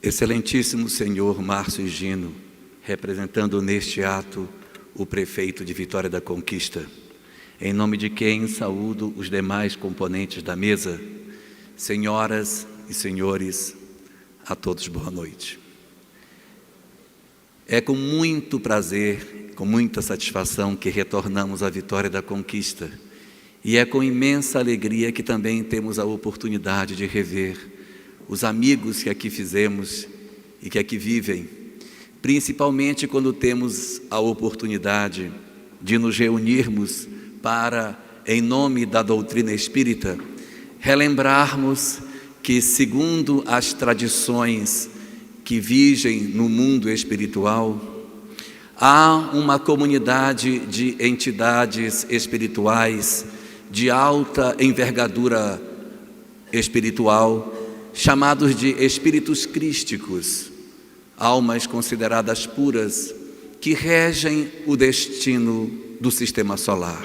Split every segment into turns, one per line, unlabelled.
Excelentíssimo senhor Márcio Higino, representando neste ato o prefeito de Vitória da Conquista, em nome de quem saúdo os demais componentes da mesa, senhoras e senhores, a todos boa noite. É com muito prazer, com muita satisfação que retornamos à Vitória da Conquista, e é com imensa alegria que também temos a oportunidade de rever os amigos que aqui fizemos e que aqui vivem, principalmente quando temos a oportunidade de nos reunirmos para, em nome da doutrina espírita, relembrarmos que, segundo as tradições que vigem no mundo espiritual, há uma comunidade de entidades espirituais de alta envergadura espiritual, chamados de espíritos crísticos, almas consideradas puras, que regem o destino do sistema solar.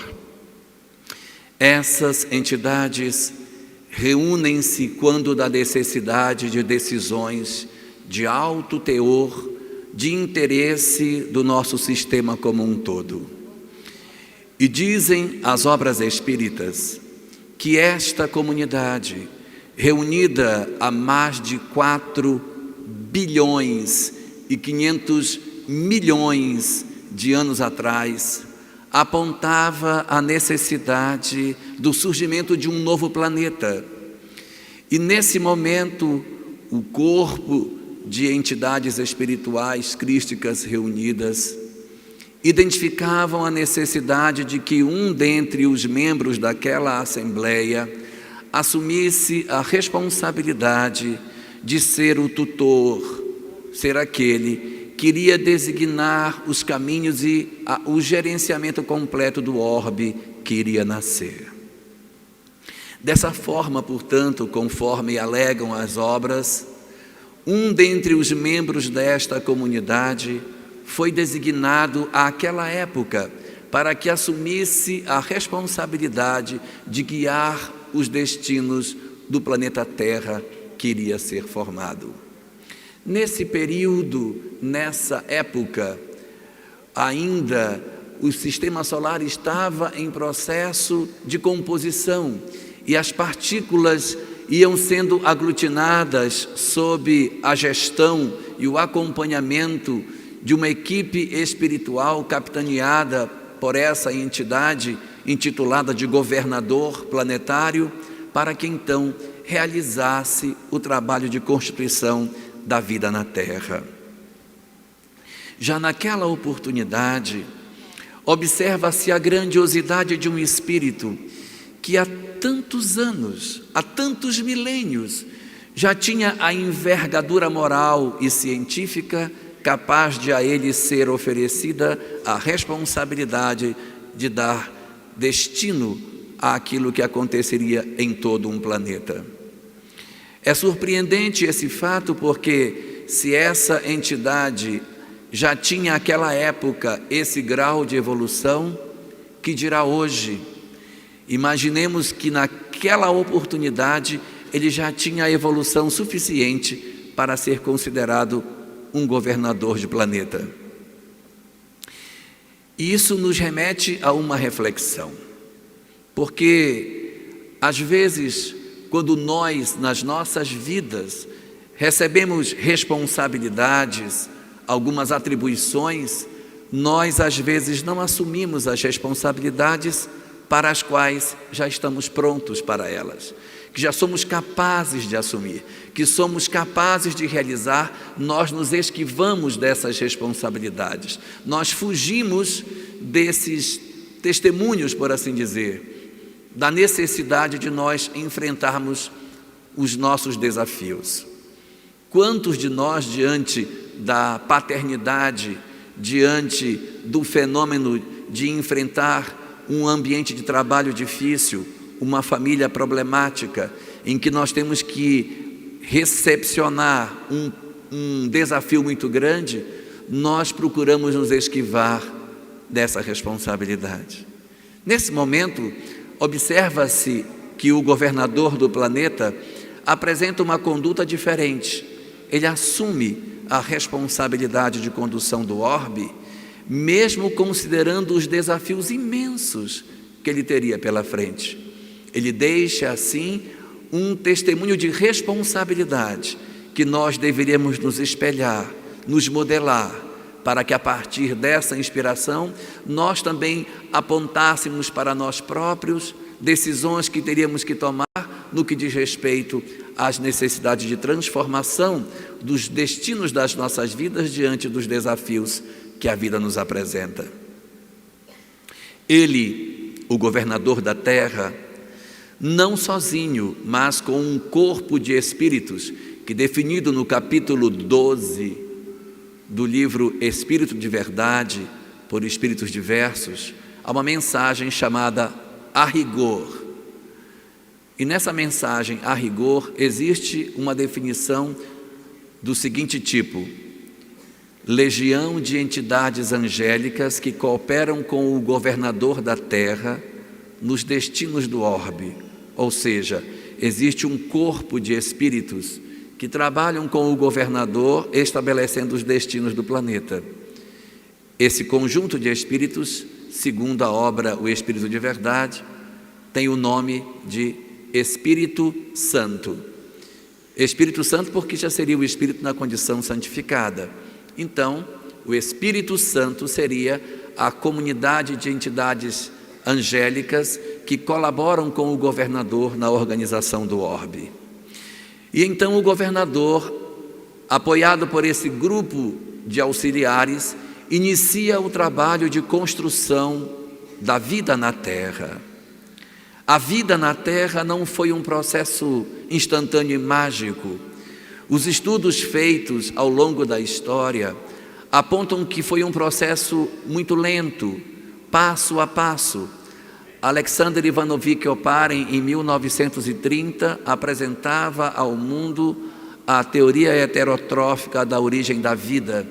Essas entidades reúnem-se quando da necessidade de decisões de alto teor de interesse do nosso sistema como um todo. E dizem as obras espíritas que esta comunidade, reunida há mais de 4 bilhões e 500 milhões de anos atrás, apontava a necessidade do surgimento de um novo planeta. E nesse momento, o corpo de entidades espirituais crísticas reunidas identificavam a necessidade de que um dentre os membros daquela assembleia assumisse a responsabilidade de ser o tutor, ser aquele que iria designar os caminhos e o gerenciamento completo do orbe que iria nascer. Dessa forma, portanto, conforme alegam as obras, um dentre os membros desta comunidade foi designado àquela época para que assumisse a responsabilidade de guiar os destinos do planeta Terra que iria ser formado. Nesse período, nessa época, ainda o sistema solar estava em processo de composição e as partículas iam sendo aglutinadas sob a gestão e o acompanhamento de uma equipe espiritual capitaneada por essa entidade intitulada de governador planetário, para que então realizasse o trabalho de constituição da vida na Terra. Já naquela oportunidade, observa-se a grandiosidade de um espírito que há tantos anos, há tantos milênios, já tinha a envergadura moral e científica capaz de a ele ser oferecida a responsabilidade de dar destino àquilo que aconteceria em todo um planeta. É surpreendente esse fato porque, se essa entidade já tinha naquela época esse grau de evolução, que dirá hoje? Imaginemos que naquela oportunidade ele já tinha a evolução suficiente para ser considerado um governador de planeta. E isso nos remete a uma reflexão, porque às vezes, quando nós, nas nossas vidas, recebemos responsabilidades, algumas atribuições, nós às vezes não assumimos as responsabilidades para as quais já estamos prontos para elas, que já somos capazes de assumir, que somos capazes de realizar. Nós nos esquivamos dessas responsabilidades, nós fugimos desses testemunhos, por assim dizer, da necessidade de nós enfrentarmos os nossos desafios. Quantos de nós, diante da paternidade, diante do fenômeno de enfrentar um ambiente de trabalho difícil, uma família problemática, em que nós temos que recepcionar um desafio muito grande, nós procuramos nos esquivar dessa responsabilidade. Nesse momento, observa-se que o governador do planeta apresenta uma conduta diferente. ele assume a responsabilidade de condução do orbe, mesmo considerando os desafios imensos que ele teria pela frente. Ele deixa, assim, um testemunho de responsabilidade que nós deveríamos nos espelhar, nos modelar, para que a partir dessa inspiração nós também apontássemos para nós próprios decisões que teríamos que tomar no que diz respeito às necessidades de transformação dos destinos das nossas vidas diante dos desafios que a vida nos apresenta. Ele, o governador da terra, não sozinho, mas com um corpo de espíritos, que definido no capítulo 12 do livro Espírito de Verdade, por Espíritos Diversos, há uma mensagem chamada A Rigor. E nessa mensagem, a rigor, existe uma definição do seguinte tipo: legião de entidades angélicas que cooperam com o governador da terra nos destinos do orbe. Ou seja, existe um corpo de espíritos que trabalham com o governador, estabelecendo os destinos do planeta. Esse conjunto de espíritos, segundo a obra O Espírito de Verdade, tem o nome de Espírito Santo. Espírito Santo porque já seria o Espírito na condição santificada. Então, o Espírito Santo seria a comunidade de entidades angélicas que colaboram com o governador na organização do orbe. E então o governador, apoiado por esse grupo de auxiliares, inicia o trabalho de construção da vida na Terra. A vida na Terra não foi um processo instantâneo e mágico. Os estudos feitos ao longo da história apontam que foi um processo muito lento, passo a passo. Alexander Ivanovich Oparin, em 1930, apresentava ao mundo a teoria heterotrófica da origem da vida,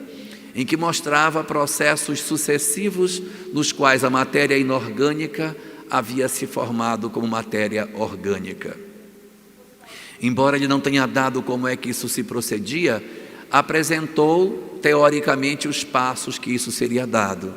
em que mostrava processos sucessivos nos quais a matéria inorgânica havia se formado como matéria orgânica. Embora ele não tenha dado como é que isso se procedia, apresentou teoricamente os passos que isso seria dado.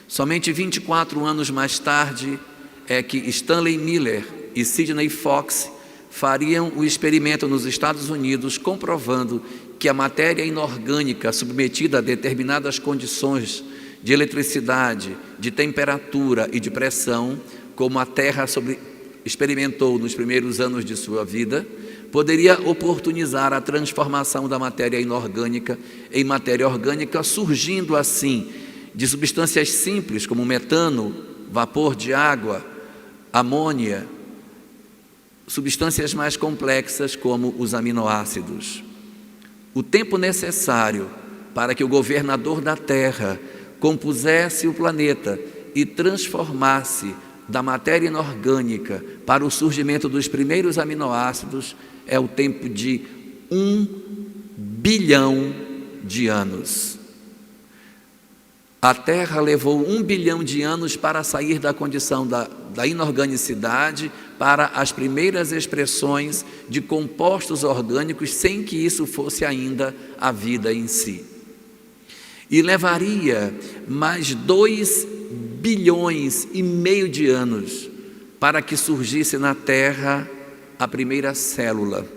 Somente 24 anos mais tarde é que Stanley Miller e Sidney Fox fariam o experimento nos Estados Unidos, comprovando que a matéria inorgânica submetida a determinadas condições de eletricidade, de temperatura e de pressão, como a Terra experimentou nos primeiros anos de sua vida, poderia oportunizar a transformação da matéria inorgânica em matéria orgânica, surgindo assim de substâncias simples como metano, vapor de água, amônia, substâncias mais complexas como os aminoácidos. O tempo necessário para que o governador da Terra compusesse o planeta e transformasse da matéria inorgânica para o surgimento dos primeiros aminoácidos é o tempo de 1 bilhão de anos. A Terra levou 1 bilhão de anos para sair da condição da inorganicidade para as primeiras expressões de compostos orgânicos, sem que isso fosse ainda a vida em si. E levaria mais 2 bilhões e meio de anos para que surgisse na Terra a primeira célula.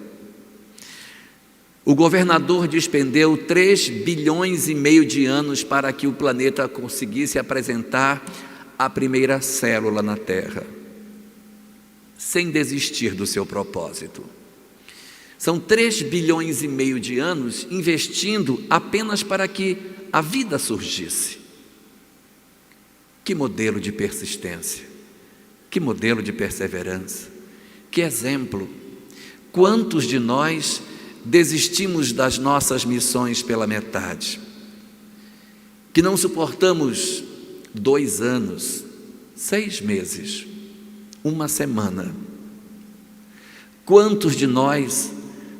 O governador despendeu 3 bilhões e meio de anos para que o planeta conseguisse apresentar a primeira célula na Terra, sem desistir do seu propósito. São 3 bilhões e meio de anos investindo apenas para que a vida surgisse. Que modelo de persistência, que modelo de perseverança, que exemplo. Quantos de nós desistimos das nossas missões pela metade? Que não suportamos 2 anos, 6 meses, 1 semana. Quantos de nós,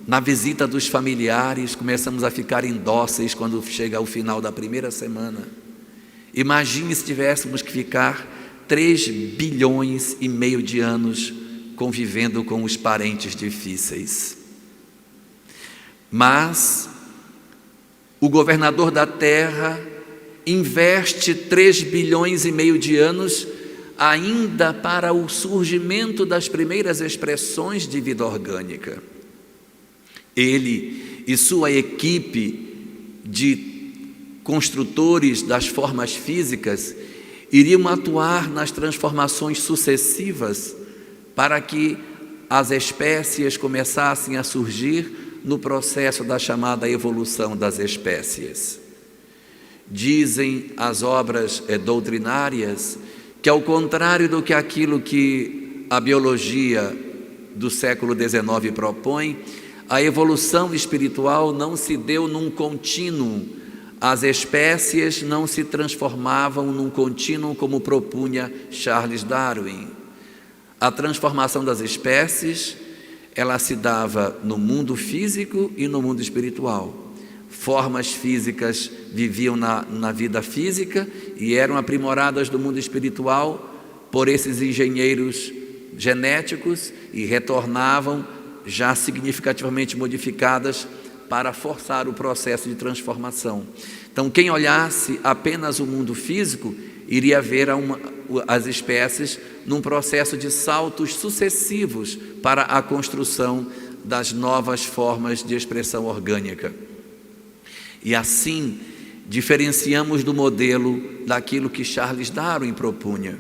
na visita dos familiares, começamos a ficar indóceis quando chega ao final da primeira semana? Imagine se tivéssemos que ficar 3 bilhões e meio de anos convivendo com os parentes difíceis. Mas o governador da terra investe 3,5 bilhões de anos ainda para o surgimento das primeiras expressões de vida orgânica. Ele e sua equipe de construtores das formas físicas iriam atuar nas transformações sucessivas para que as espécies começassem a surgir no processo da chamada evolução das espécies. Dizem as obras doutrinárias que, ao contrário do que aquilo que a biologia do século XIX propõe, a evolução espiritual não se deu num contínuo. As espécies não se transformavam num contínuo como propunha Charles Darwin. A transformação das espécies, ela se dava no mundo físico e no mundo espiritual. Formas físicas viviam na vida física e eram aprimoradas do mundo espiritual por esses engenheiros genéticos e retornavam já significativamente modificadas para forçar o processo de transformação. Então, quem olhasse apenas o mundo físico iria ver as espécies num processo de saltos sucessivos para a construção das novas formas de expressão orgânica. E assim, diferenciamos do modelo daquilo que Charles Darwin propunha.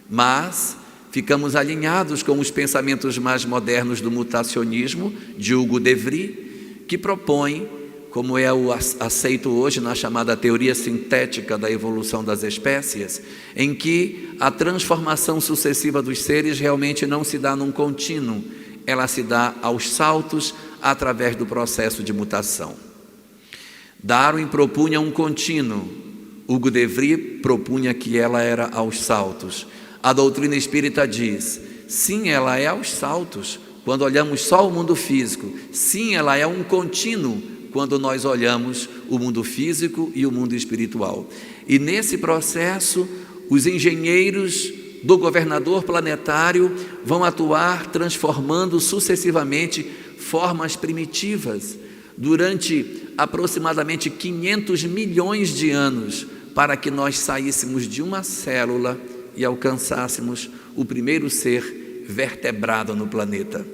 Mas ficamos alinhados com os pensamentos mais modernos do mutacionismo, de Hugo de Vries, que propõe, como é o aceito hoje na chamada teoria sintética da evolução das espécies, em que a transformação sucessiva dos seres realmente não se dá num contínuo, ela se dá aos saltos através do processo de mutação. Darwin propunha um contínuo, Hugo de Vries propunha que ela era aos saltos. A doutrina espírita diz, sim, ela é aos saltos, quando olhamos só o mundo físico. Sim, ela é um contínuo, quando nós olhamos o mundo físico e o mundo espiritual. E nesse processo, os engenheiros do governador planetário vão atuar transformando sucessivamente formas primitivas durante aproximadamente 500 milhões de anos, para que nós saíssemos de uma célula e alcançássemos o primeiro ser vertebrado no planeta.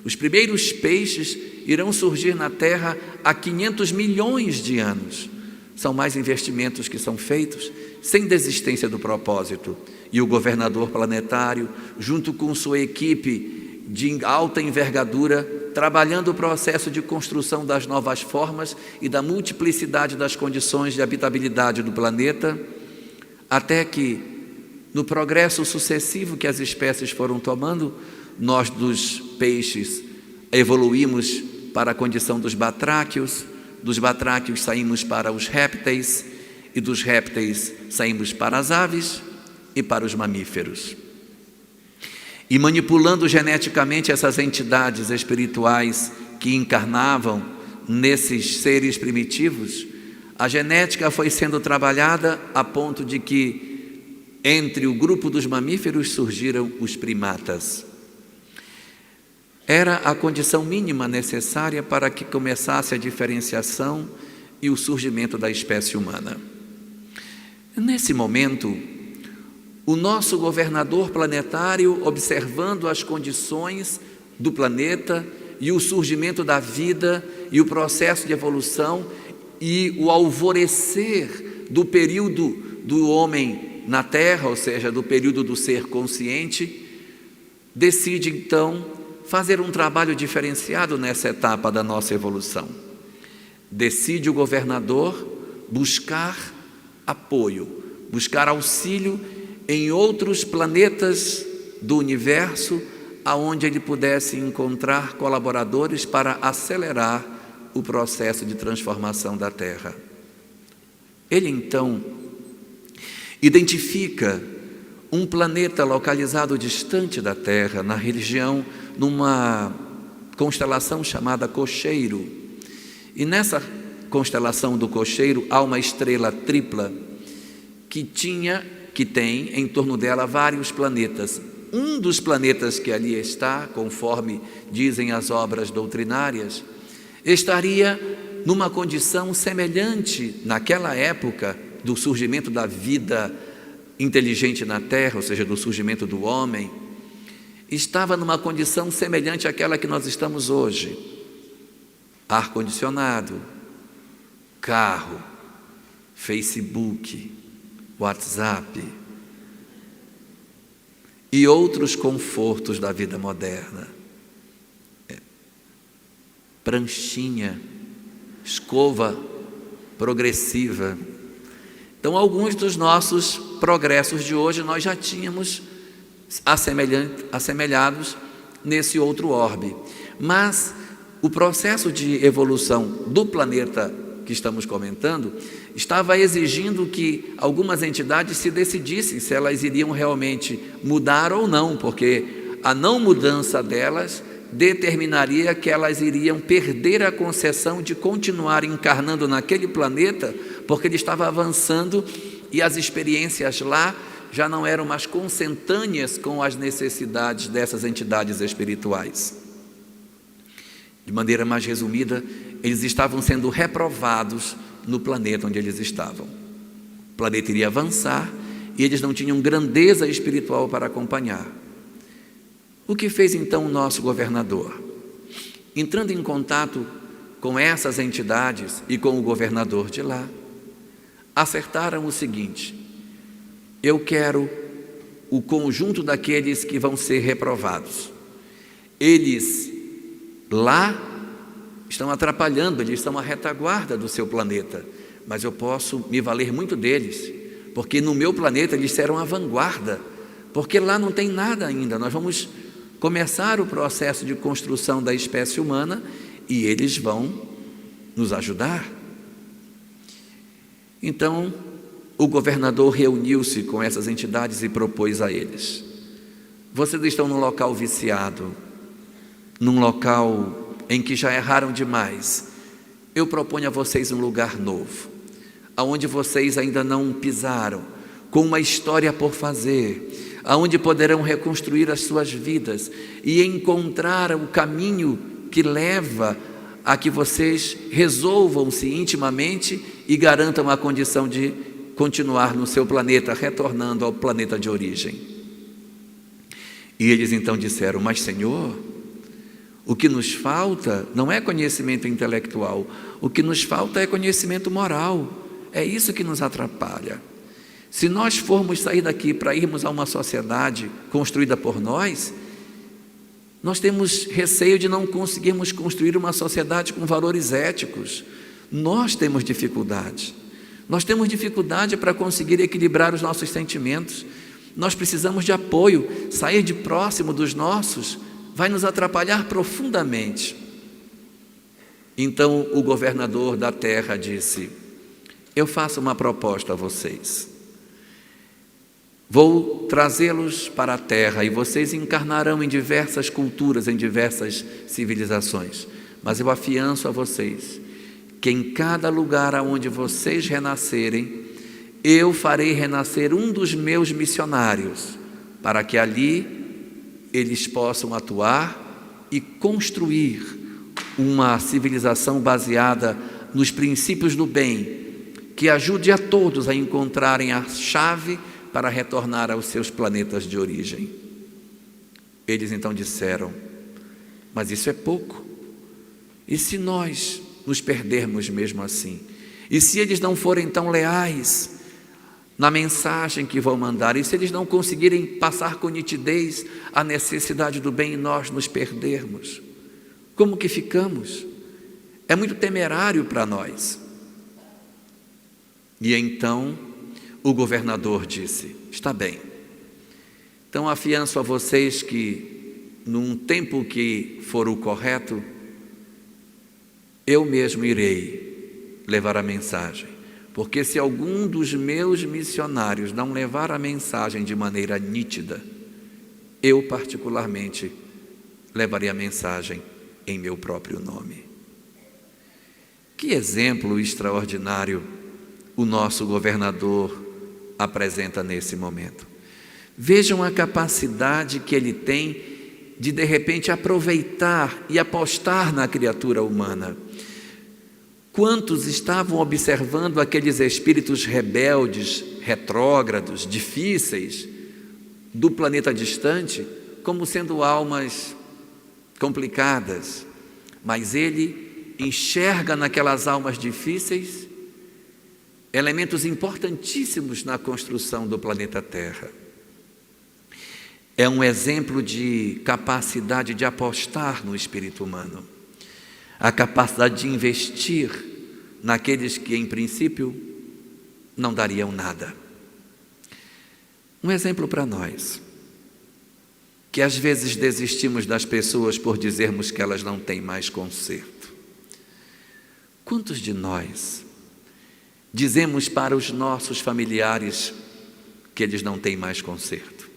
Os primeiros peixes irão surgir na Terra há 500 milhões de anos. São mais investimentos que são feitos sem desistência do propósito. E o governador planetário, junto com sua equipe de alta envergadura, trabalhando o processo de construção das novas formas e da multiplicidade das condições de habitabilidade do planeta, até que, no progresso sucessivo que as espécies foram tomando, nós dos peixes evoluímos para a condição dos batráquios saímos para os répteis, e dos répteis saímos para as aves e para os mamíferos. E manipulando geneticamente essas entidades espirituais que encarnavam nesses seres primitivos, a genética foi sendo trabalhada a ponto de que entre o grupo dos mamíferos surgiram os primatas. Era a condição mínima necessária para que começasse a diferenciação e o surgimento da espécie humana. Nesse momento, o nosso governador planetário, observando as condições do planeta e o surgimento da vida e o processo de evolução e o alvorecer do período do homem na Terra, ou seja, do período do ser consciente, decide então fazer um trabalho diferenciado nessa etapa da nossa evolução. Decide o governador buscar apoio, buscar auxílio em outros planetas do universo, aonde ele pudesse encontrar colaboradores para acelerar o processo de transformação da Terra. Ele então identifica um planeta localizado distante da Terra, na região, numa constelação chamada Cocheiro. E nessa constelação do Cocheiro há uma estrela tripla que tem em torno dela vários planetas. Um dos planetas que ali está, conforme dizem as obras doutrinárias, estaria numa condição semelhante naquela época do surgimento da vida inteligente na Terra, ou seja, do surgimento do homem, estava numa condição semelhante àquela que nós estamos hoje. Ar-condicionado, carro, Facebook, WhatsApp e outros confortos da vida moderna. Pranchinha, escova progressiva. Então, alguns dos nossos progressos de hoje nós já tínhamos assemelhados nesse outro orbe. Mas o processo de evolução do planeta que estamos comentando estava exigindo que algumas entidades se decidissem se elas iriam realmente mudar ou não, porque a não mudança delas determinaria que elas iriam perder a concessão de continuar encarnando naquele planeta, porque ele estava avançando e as experiências lá já não eram mais consentâneas com as necessidades dessas entidades espirituais. De maneira mais resumida, eles estavam sendo reprovados no planeta onde eles estavam. O planeta iria avançar e eles não tinham grandeza espiritual para acompanhar. O que fez então o nosso governador? Entrando em contato com essas entidades e com o governador de lá, acertaram o seguinte: eu quero o conjunto daqueles que vão ser reprovados. Eles lá estão atrapalhando, eles estão à retaguarda do seu planeta, mas eu posso me valer muito deles, porque no meu planeta eles serão a vanguarda, porque lá não tem nada ainda. Nós vamos começar o processo de construção da espécie humana e eles vão nos ajudar. Então, o governador reuniu-se com essas entidades e propôs a eles: vocês estão num local viciado, num local em que já erraram demais. Eu proponho a vocês um lugar novo, aonde vocês ainda não pisaram, com uma história por fazer, aonde poderão reconstruir as suas vidas e encontrar o caminho que leva a que vocês resolvam-se intimamente e garantam a condição de continuar no seu planeta, retornando ao planeta de origem. E eles então disseram: mas Senhor, o que nos falta não é conhecimento intelectual, o que nos falta é conhecimento moral, é isso que nos atrapalha. Se nós formos sair daqui para irmos a uma sociedade construída por nós temos receio de não conseguirmos construir uma sociedade com valores éticos. Nós temos dificuldade. Nós temos dificuldade para conseguir equilibrar os nossos sentimentos. Nós precisamos de apoio. Sair de próximo dos nossos vai nos atrapalhar profundamente. Então o governador da terra disse: eu faço uma proposta a vocês. Vou trazê-los para a terra e vocês encarnarão em diversas culturas, em diversas civilizações. Mas eu afianço a vocês que em cada lugar aonde vocês renascerem, eu farei renascer um dos meus missionários, para que ali eles possam atuar e construir uma civilização baseada nos princípios do bem, que ajude a todos a encontrarem a chave para retornar aos seus planetas de origem. Eles então disseram: mas isso é pouco. E se nós nos perdermos mesmo assim? E se eles não forem tão leais na mensagem que vão mandar? E se eles não conseguirem passar com nitidez a necessidade do bem e nós nos perdermos? Como que ficamos? É muito temerário para nós. E então o governador disse: está bem, então afianço a vocês que num tempo que for o correto, eu mesmo irei levar a mensagem, porque se algum dos meus missionários não levar a mensagem de maneira nítida, eu particularmente levarei a mensagem em meu próprio nome. Que exemplo extraordinário o nosso governador apresenta nesse momento. Vejam a capacidade que ele tem de repente aproveitar e apostar na criatura humana. Quantos estavam observando aqueles espíritos rebeldes, retrógrados, difíceis do planeta distante, como sendo almas complicadas, mas ele enxerga naquelas almas difíceis elementos importantíssimos na construção do planeta Terra. É um exemplo de capacidade de apostar no espírito humano, a capacidade de investir naqueles que, em princípio, não dariam nada. Um exemplo para nós, que às vezes desistimos das pessoas por dizermos que elas não têm mais conserto. Quantos de nós dizemos para os nossos familiares que eles não têm mais conserto,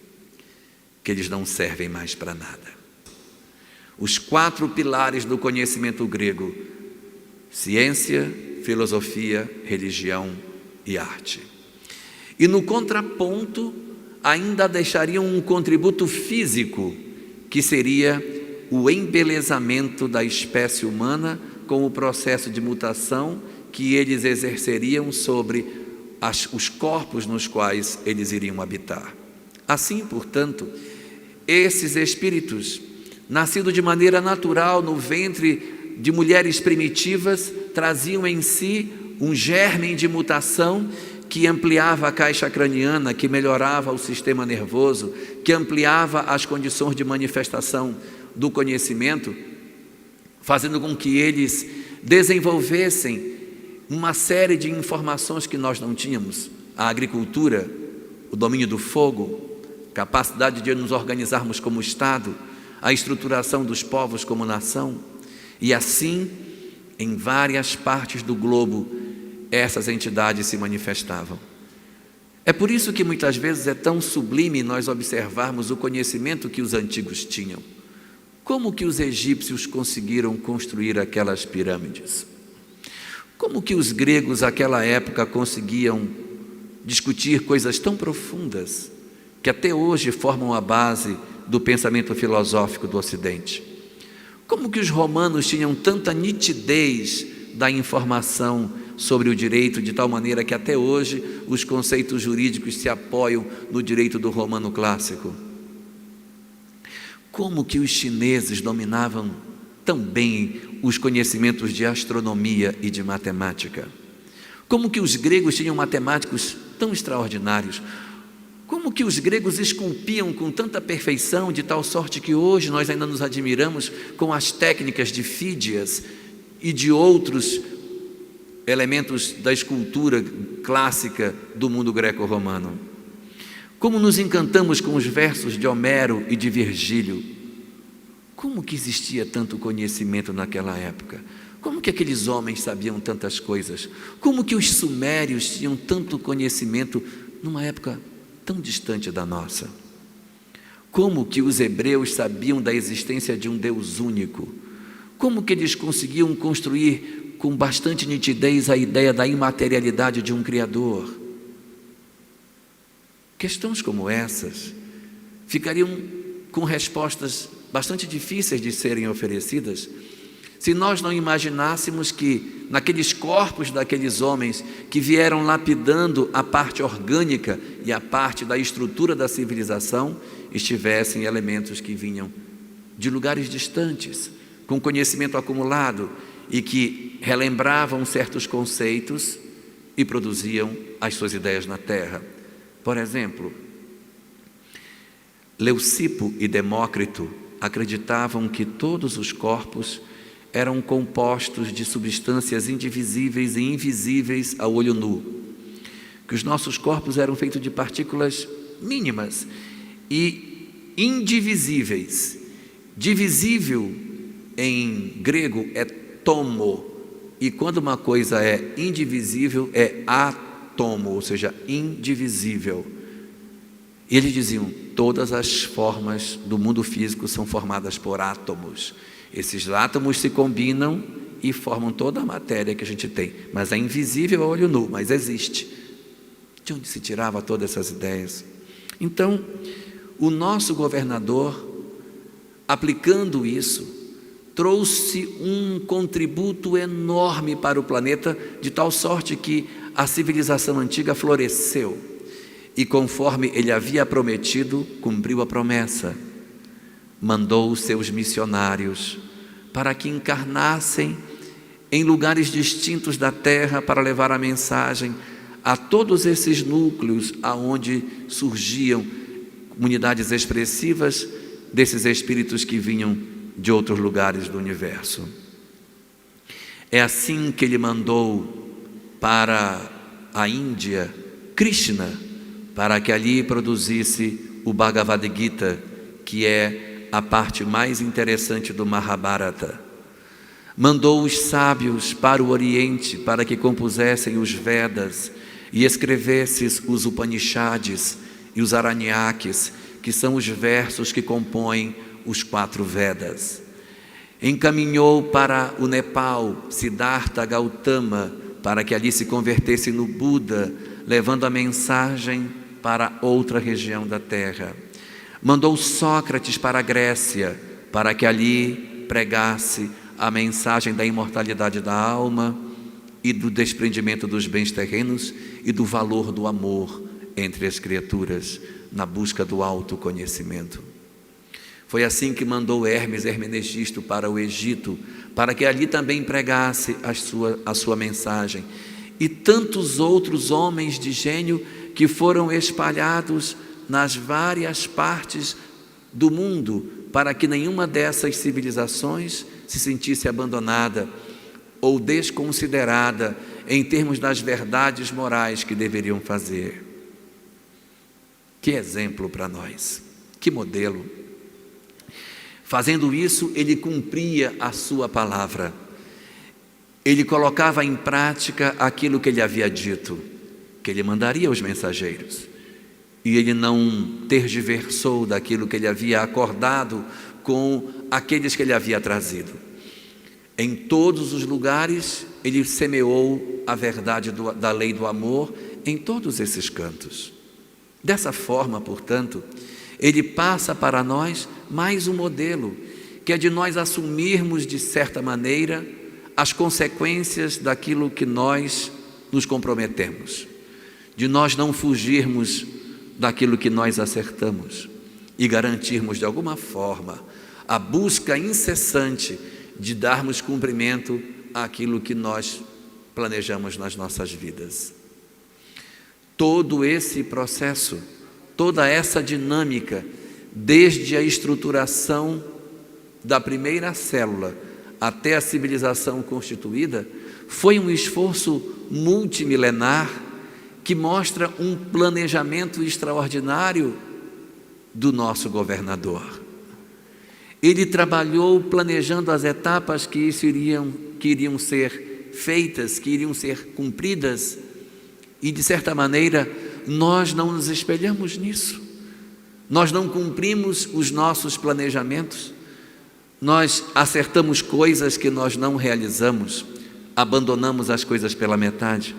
que eles não servem mais para nada? Os 4 pilares do conhecimento grego: ciência, filosofia, religião e arte. E no contraponto, ainda deixariam um contributo físico, que seria o embelezamento da espécie humana com o processo de mutação que eles exerceriam sobre os corpos nos quais eles iriam habitar. Assim, portanto, esses espíritos, nascidos de maneira natural no ventre de mulheres primitivas, traziam em si um germe de mutação que ampliava a caixa craniana, que melhorava o sistema nervoso, que ampliava as condições de manifestação do conhecimento, fazendo com que eles desenvolvessem uma série de informações que nós não tínhamos: a agricultura, o domínio do fogo, capacidade de nos organizarmos como Estado, a estruturação dos povos como nação. E assim, em várias partes do globo, essas entidades se manifestavam. É por isso que muitas vezes é tão sublime nós observarmos o conhecimento que os antigos tinham. Como que os egípcios conseguiram construir aquelas pirâmides? Como que os gregos naquela época conseguiam discutir coisas tão profundas que até hoje formam a base do pensamento filosófico do Ocidente? Como que os romanos tinham tanta nitidez da informação sobre o direito, de tal maneira que até hoje os conceitos jurídicos se apoiam no direito do romano clássico? Como que os chineses dominavam tão bem os conhecimentos de astronomia e de matemática? Como que os gregos tinham matemáticos tão extraordinários? Como que os gregos esculpiam com tanta perfeição, de tal sorte que hoje nós ainda nos admiramos com as técnicas de Fídias e de outros elementos da escultura clássica do mundo greco-romano? Como nos encantamos com os versos de Homero e de Virgílio? Como que existia tanto conhecimento naquela época? Como que aqueles homens sabiam tantas coisas? Como que os sumérios tinham tanto conhecimento numa época tão distante da nossa? Como que os hebreus sabiam da existência de um Deus único? Como que eles conseguiam construir com bastante nitidez a ideia da imaterialidade de um Criador? Questões como essas ficariam com respostas bastante difíceis de serem oferecidas se nós não imaginássemos que naqueles corpos daqueles homens que vieram lapidando a parte orgânica e a parte da estrutura da civilização estivessem elementos que vinham de lugares distantes, com conhecimento acumulado e que relembravam certos conceitos e produziam as suas ideias na Terra. Por exemplo, Leucipo e Demócrito acreditavam que todos os corpos eram compostos de substâncias indivisíveis e invisíveis ao olho nu, que os nossos corpos eram feitos de partículas mínimas e indivisíveis. Divisível em grego é tomo, e quando uma coisa é indivisível é átomo, ou seja, indivisível. E eles diziam: todas as formas do mundo físico são formadas por átomos. Esses átomos se combinam e formam toda a matéria que a gente tem, mas é invisível a olho nu, mas existe. De onde se tirava todas essas ideias? Então, o nosso governador aplicando isso, trouxe um contributo enorme para o planeta, de tal sorte que a civilização antiga floresceu e, conforme ele havia prometido, cumpriu a promessa. Mandou os seus missionários para que encarnassem em lugares distintos da terra para levar a mensagem a todos esses núcleos aonde surgiam comunidades expressivas desses espíritos que vinham de outros lugares do universo. É assim que ele mandou para a Índia Krishna, para que ali produzisse o Bhagavad Gita, que é a parte mais interessante do Mahabharata. Mandou os sábios para o Oriente para que compusessem os Vedas e escrevessem os Upanishads e os Aranyakes, que são os versos que compõem os 4 Vedas. Encaminhou para o Nepal Siddhartha Gautama para que ali se convertesse no Buda, levando a mensagem para outra região da terra. Mandou Sócrates para a Grécia para que ali pregasse a mensagem da imortalidade da alma e do desprendimento dos bens terrenos e do valor do amor entre as criaturas, na busca do autoconhecimento. Foi assim que mandou Hermes Hermenegisto para o Egito, para que ali também pregasse a sua mensagem. E tantos outros homens de gênio que foram espalhados nas várias partes do mundo, para que nenhuma dessas civilizações se sentisse abandonada ou desconsiderada em termos das verdades morais que deveriam fazer. Que exemplo para nós, que modelo. Fazendo isso, ele cumpria a sua palavra. Ele colocava em prática aquilo que ele havia dito, que ele mandaria os mensageiros. E ele não tergiversou daquilo que ele havia acordado com aqueles que ele havia trazido. Em todos os lugares, ele semeou a verdade da lei do amor em todos esses cantos. Dessa forma, portanto, ele passa para nós mais um modelo, que é de nós assumirmos, de certa maneira, as consequências daquilo que nós nos comprometemos, de nós não fugirmos daquilo que nós acertamos e garantirmos de alguma forma a busca incessante de darmos cumprimento àquilo que nós planejamos nas nossas vidas. Todo esse processo, toda essa dinâmica, desde a estruturação da primeira célula até a civilização constituída, foi um esforço multimilenar que mostra um planejamento extraordinário do nosso governador. Ele trabalhou planejando as etapas que iriam ser feitas, que iriam ser cumpridas, e de certa maneira nós não nos espelhamos nisso. Nós não cumprimos os nossos planejamentos, nós acertamos coisas que nós não realizamos, abandonamos as coisas pela metade,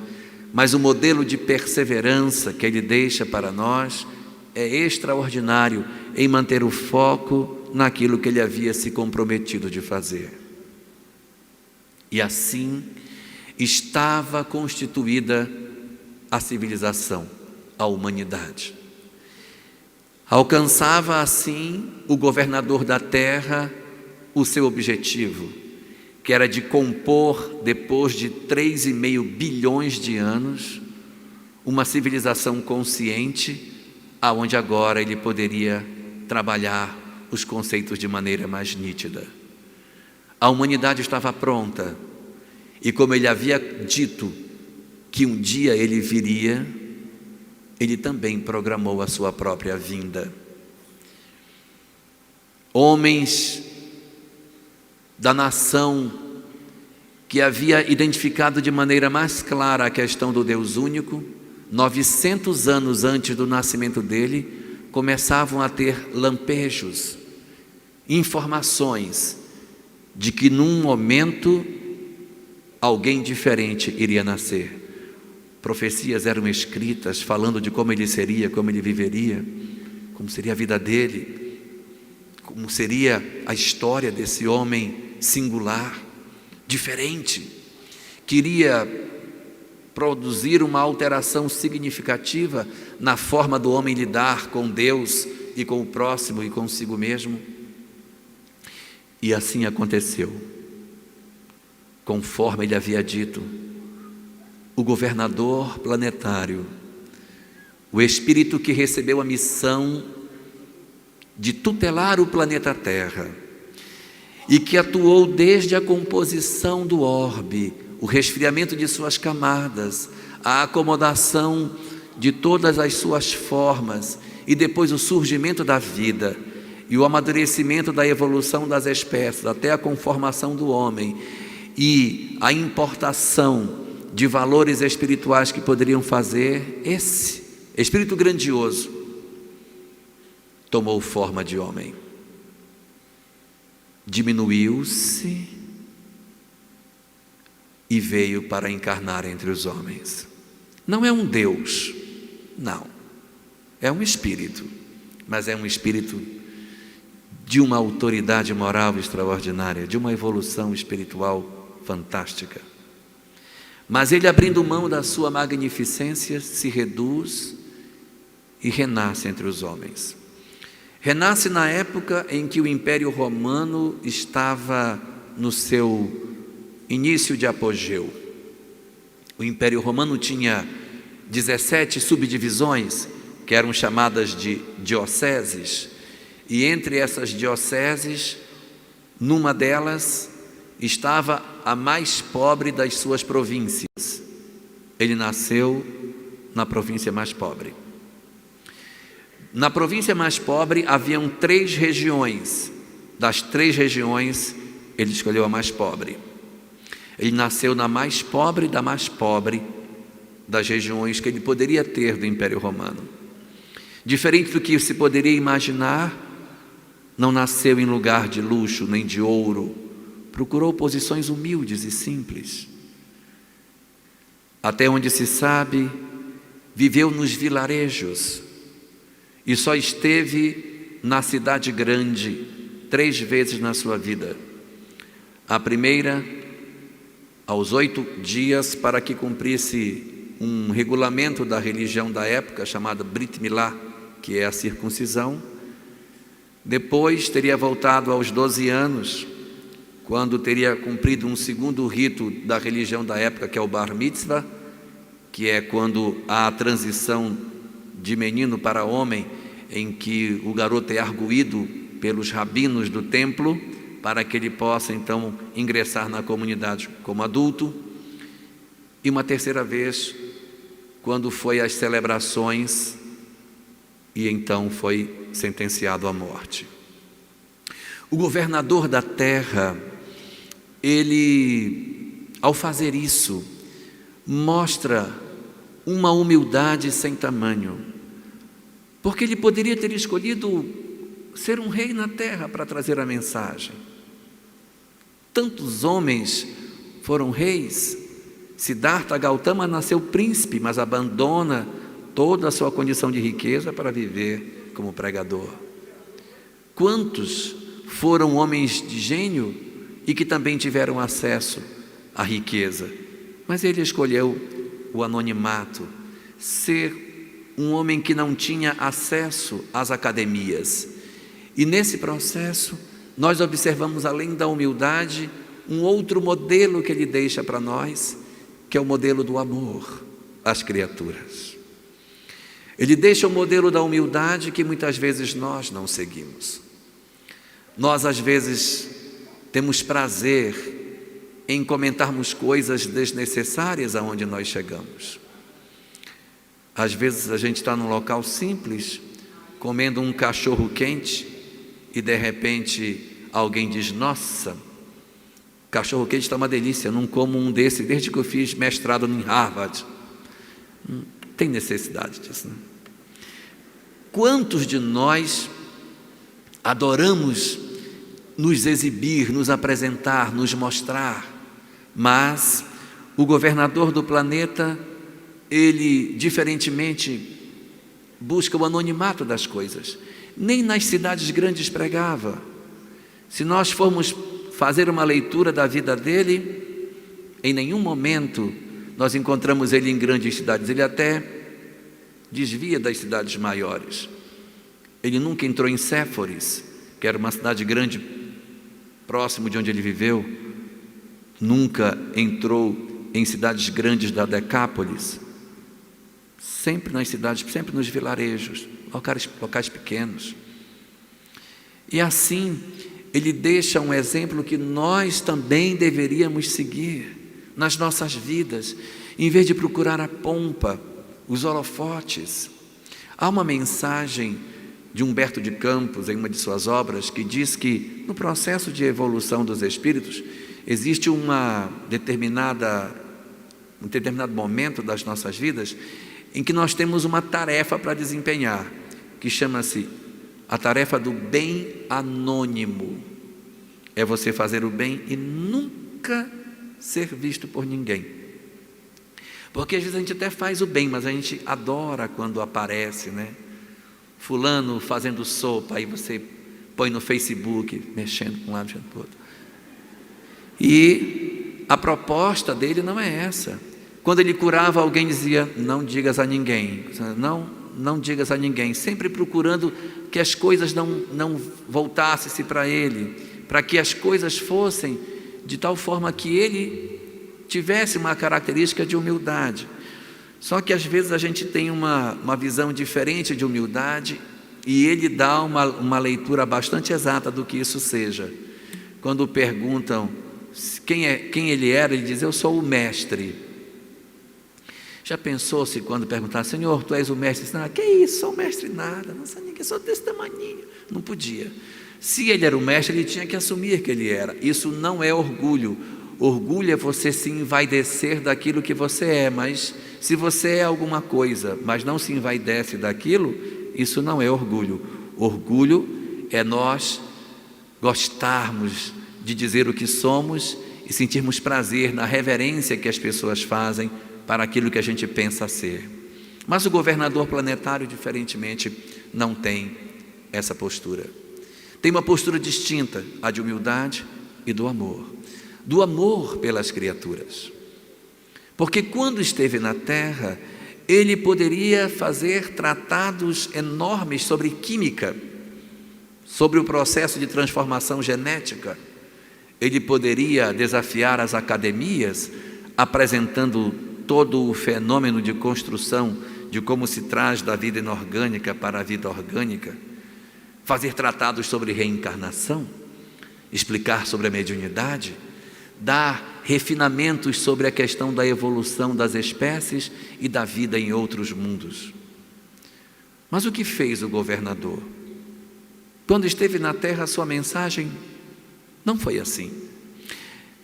mas o modelo de perseverança que ele deixa para nós é extraordinário em manter o foco naquilo que ele havia se comprometido de fazer. E assim estava constituída a civilização, a humanidade. Alcançava assim o governador da terra o seu objetivo, que era de compor, depois de 3,5 bilhões de anos, uma civilização consciente, aonde agora ele poderia trabalhar os conceitos de maneira mais nítida. A humanidade estava pronta, e como ele havia dito que um dia ele viria, ele também programou a sua própria vinda. Homens da nação que havia identificado de maneira mais clara a questão do Deus único, 900 anos antes do nascimento dele, começavam a ter lampejos, informações de que num momento alguém diferente iria nascer. Profecias eram escritas falando de como ele seria, como ele viveria, como seria a vida dele, como seria a história desse homem singular, diferente. Queria produzir uma alteração significativa na forma do homem lidar com Deus e com o próximo e consigo mesmo. E assim aconteceu. Conforme ele havia dito, o governador planetário, o espírito que recebeu a missão de tutelar o planeta Terra e que atuou desde a composição do orbe, o resfriamento de suas camadas, a acomodação de todas as suas formas e depois o surgimento da vida e o amadurecimento da evolução das espécies até a conformação do homem e a importação de valores espirituais que poderiam fazer, esse espírito grandioso tomou forma de homem, diminuiu-se e veio para encarnar entre os homens. Não é um Deus, não, é um espírito, mas é um espírito de uma autoridade moral extraordinária, de uma evolução espiritual fantástica. Mas ele, abrindo mão da sua magnificência, se reduz e renasce entre os homens. Renasce na época em que o Império Romano estava no seu início de apogeu. O Império Romano tinha 17 subdivisões, que eram chamadas de dioceses, e entre essas dioceses, numa delas, estava a mais pobre das suas províncias. Ele nasceu na província mais pobre. Na província mais pobre haviam 3 regiões. Das 3 regiões, ele escolheu a mais pobre. Ele nasceu na mais pobre da mais pobre das regiões que ele poderia ter do Império Romano. Diferente do que se poderia imaginar, não nasceu em lugar de luxo nem de ouro. Procurou posições humildes e simples. Até onde se sabe, viveu nos vilarejos e só esteve na cidade grande 3 vezes na sua vida. A primeira, aos 8 dias, para que cumprisse um regulamento da religião da época, chamado Brit Milá, que é a circuncisão. Depois teria voltado aos 12 anos, quando teria cumprido um segundo rito da religião da época, que é o Bar Mitzvah, que é quando há a transição de menino para homem, em que o garoto é arguído pelos rabinos do templo, para que ele possa então ingressar na comunidade como adulto. E uma terceira vez, quando foi às celebrações, e então foi sentenciado à morte. O governador da terra, ele, ao fazer isso, mostra uma humildade sem tamanho, porque ele poderia ter escolhido ser um rei na terra para trazer a mensagem. Tantos homens foram reis. Siddhartha Gautama nasceu príncipe, mas abandona toda a sua condição de riqueza para viver como pregador. Quantos foram homens de gênio e que também tiveram acesso à riqueza, mas ele escolheu o anonimato, ser um homem que não tinha acesso às academias. E nesse processo, nós observamos, além da humildade, um outro modelo que ele deixa para nós, que é o modelo do amor às criaturas. Ele deixa o modelo da humildade que muitas vezes nós não seguimos. Nós, às vezes, temos prazer em comentarmos coisas desnecessárias aonde nós chegamos. Às vezes a gente está num local simples, comendo um cachorro quente, e de repente alguém diz: nossa, cachorro quente está uma delícia, não como um desse desde que eu fiz mestrado em Harvard. Não tem necessidade disso, né? Quantos de nós adoramos nos exibir, nos apresentar, nos mostrar, mas o governador do planeta, ele diferentemente busca o anonimato das coisas. nem nas cidades grandes pregava. Se nós formos fazer uma leitura da vida dele, em nenhum momento nós encontramos ele em grandes cidades. Ele até desvia das cidades maiores. Ele nunca entrou em Séforis, que era uma cidade grande próximo de onde ele viveu. Nunca entrou em cidades grandes da Decápolis. Sempre nas cidades, sempre nos vilarejos, locais pequenos. E assim, ele deixa um exemplo que nós também deveríamos seguir nas nossas vidas, em vez de procurar a pompa, os holofotes. Há uma mensagem de Humberto de Campos, em uma de suas obras, que diz que no processo de evolução dos espíritos, existe um determinado momento das nossas vidas em que nós temos uma tarefa para desempenhar, que chama-se a tarefa do bem anônimo. É você fazer o bem e nunca ser visto por ninguém. Porque às vezes a gente até faz o bem, mas a gente adora quando aparece, né? Fulano fazendo sopa, aí você põe no Facebook, mexendo para um lado, mexendo para o outro. E a proposta dele não é essa. Quando ele curava alguém, dizia: não digas a ninguém, não digas a ninguém, sempre procurando que as coisas não voltassem-se para ele, para que as coisas fossem de tal forma que ele tivesse uma característica de humildade. Só que às vezes a gente tem uma visão diferente de humildade, e ele dá uma leitura bastante exata do que isso seja. Quando perguntam quem ele era, ele diz: eu sou o mestre. Já pensou se quando perguntar: Senhor, tu és o mestre? Não, que isso, sou mestre nada, não sei ninguém, sou desse tamaninho. Não podia. Se ele era o mestre, ele tinha que assumir que ele era. Isso não é orgulho. Orgulho é você se envaidecer daquilo que você é, mas se você é alguma coisa, mas não se envaidece daquilo, isso não é orgulho. Orgulho é nós gostarmos de dizer o que somos e sentirmos prazer na reverência que as pessoas fazem para aquilo que a gente pensa ser. Mas o governador planetário, diferentemente, não tem essa postura. Tem uma postura distinta, a de humildade e do amor. Do amor pelas criaturas. Porque quando esteve na Terra, ele poderia fazer tratados enormes sobre química, sobre o processo de transformação genética. Ele poderia desafiar as academias, apresentando todo o fenômeno de construção de como se traz da vida inorgânica para a vida orgânica, fazer tratados sobre reencarnação, explicar sobre a mediunidade, dar refinamentos sobre a questão da evolução das espécies e da vida em outros mundos. Mas o que fez o governador? Quando esteve na Terra, a sua mensagem não foi assim.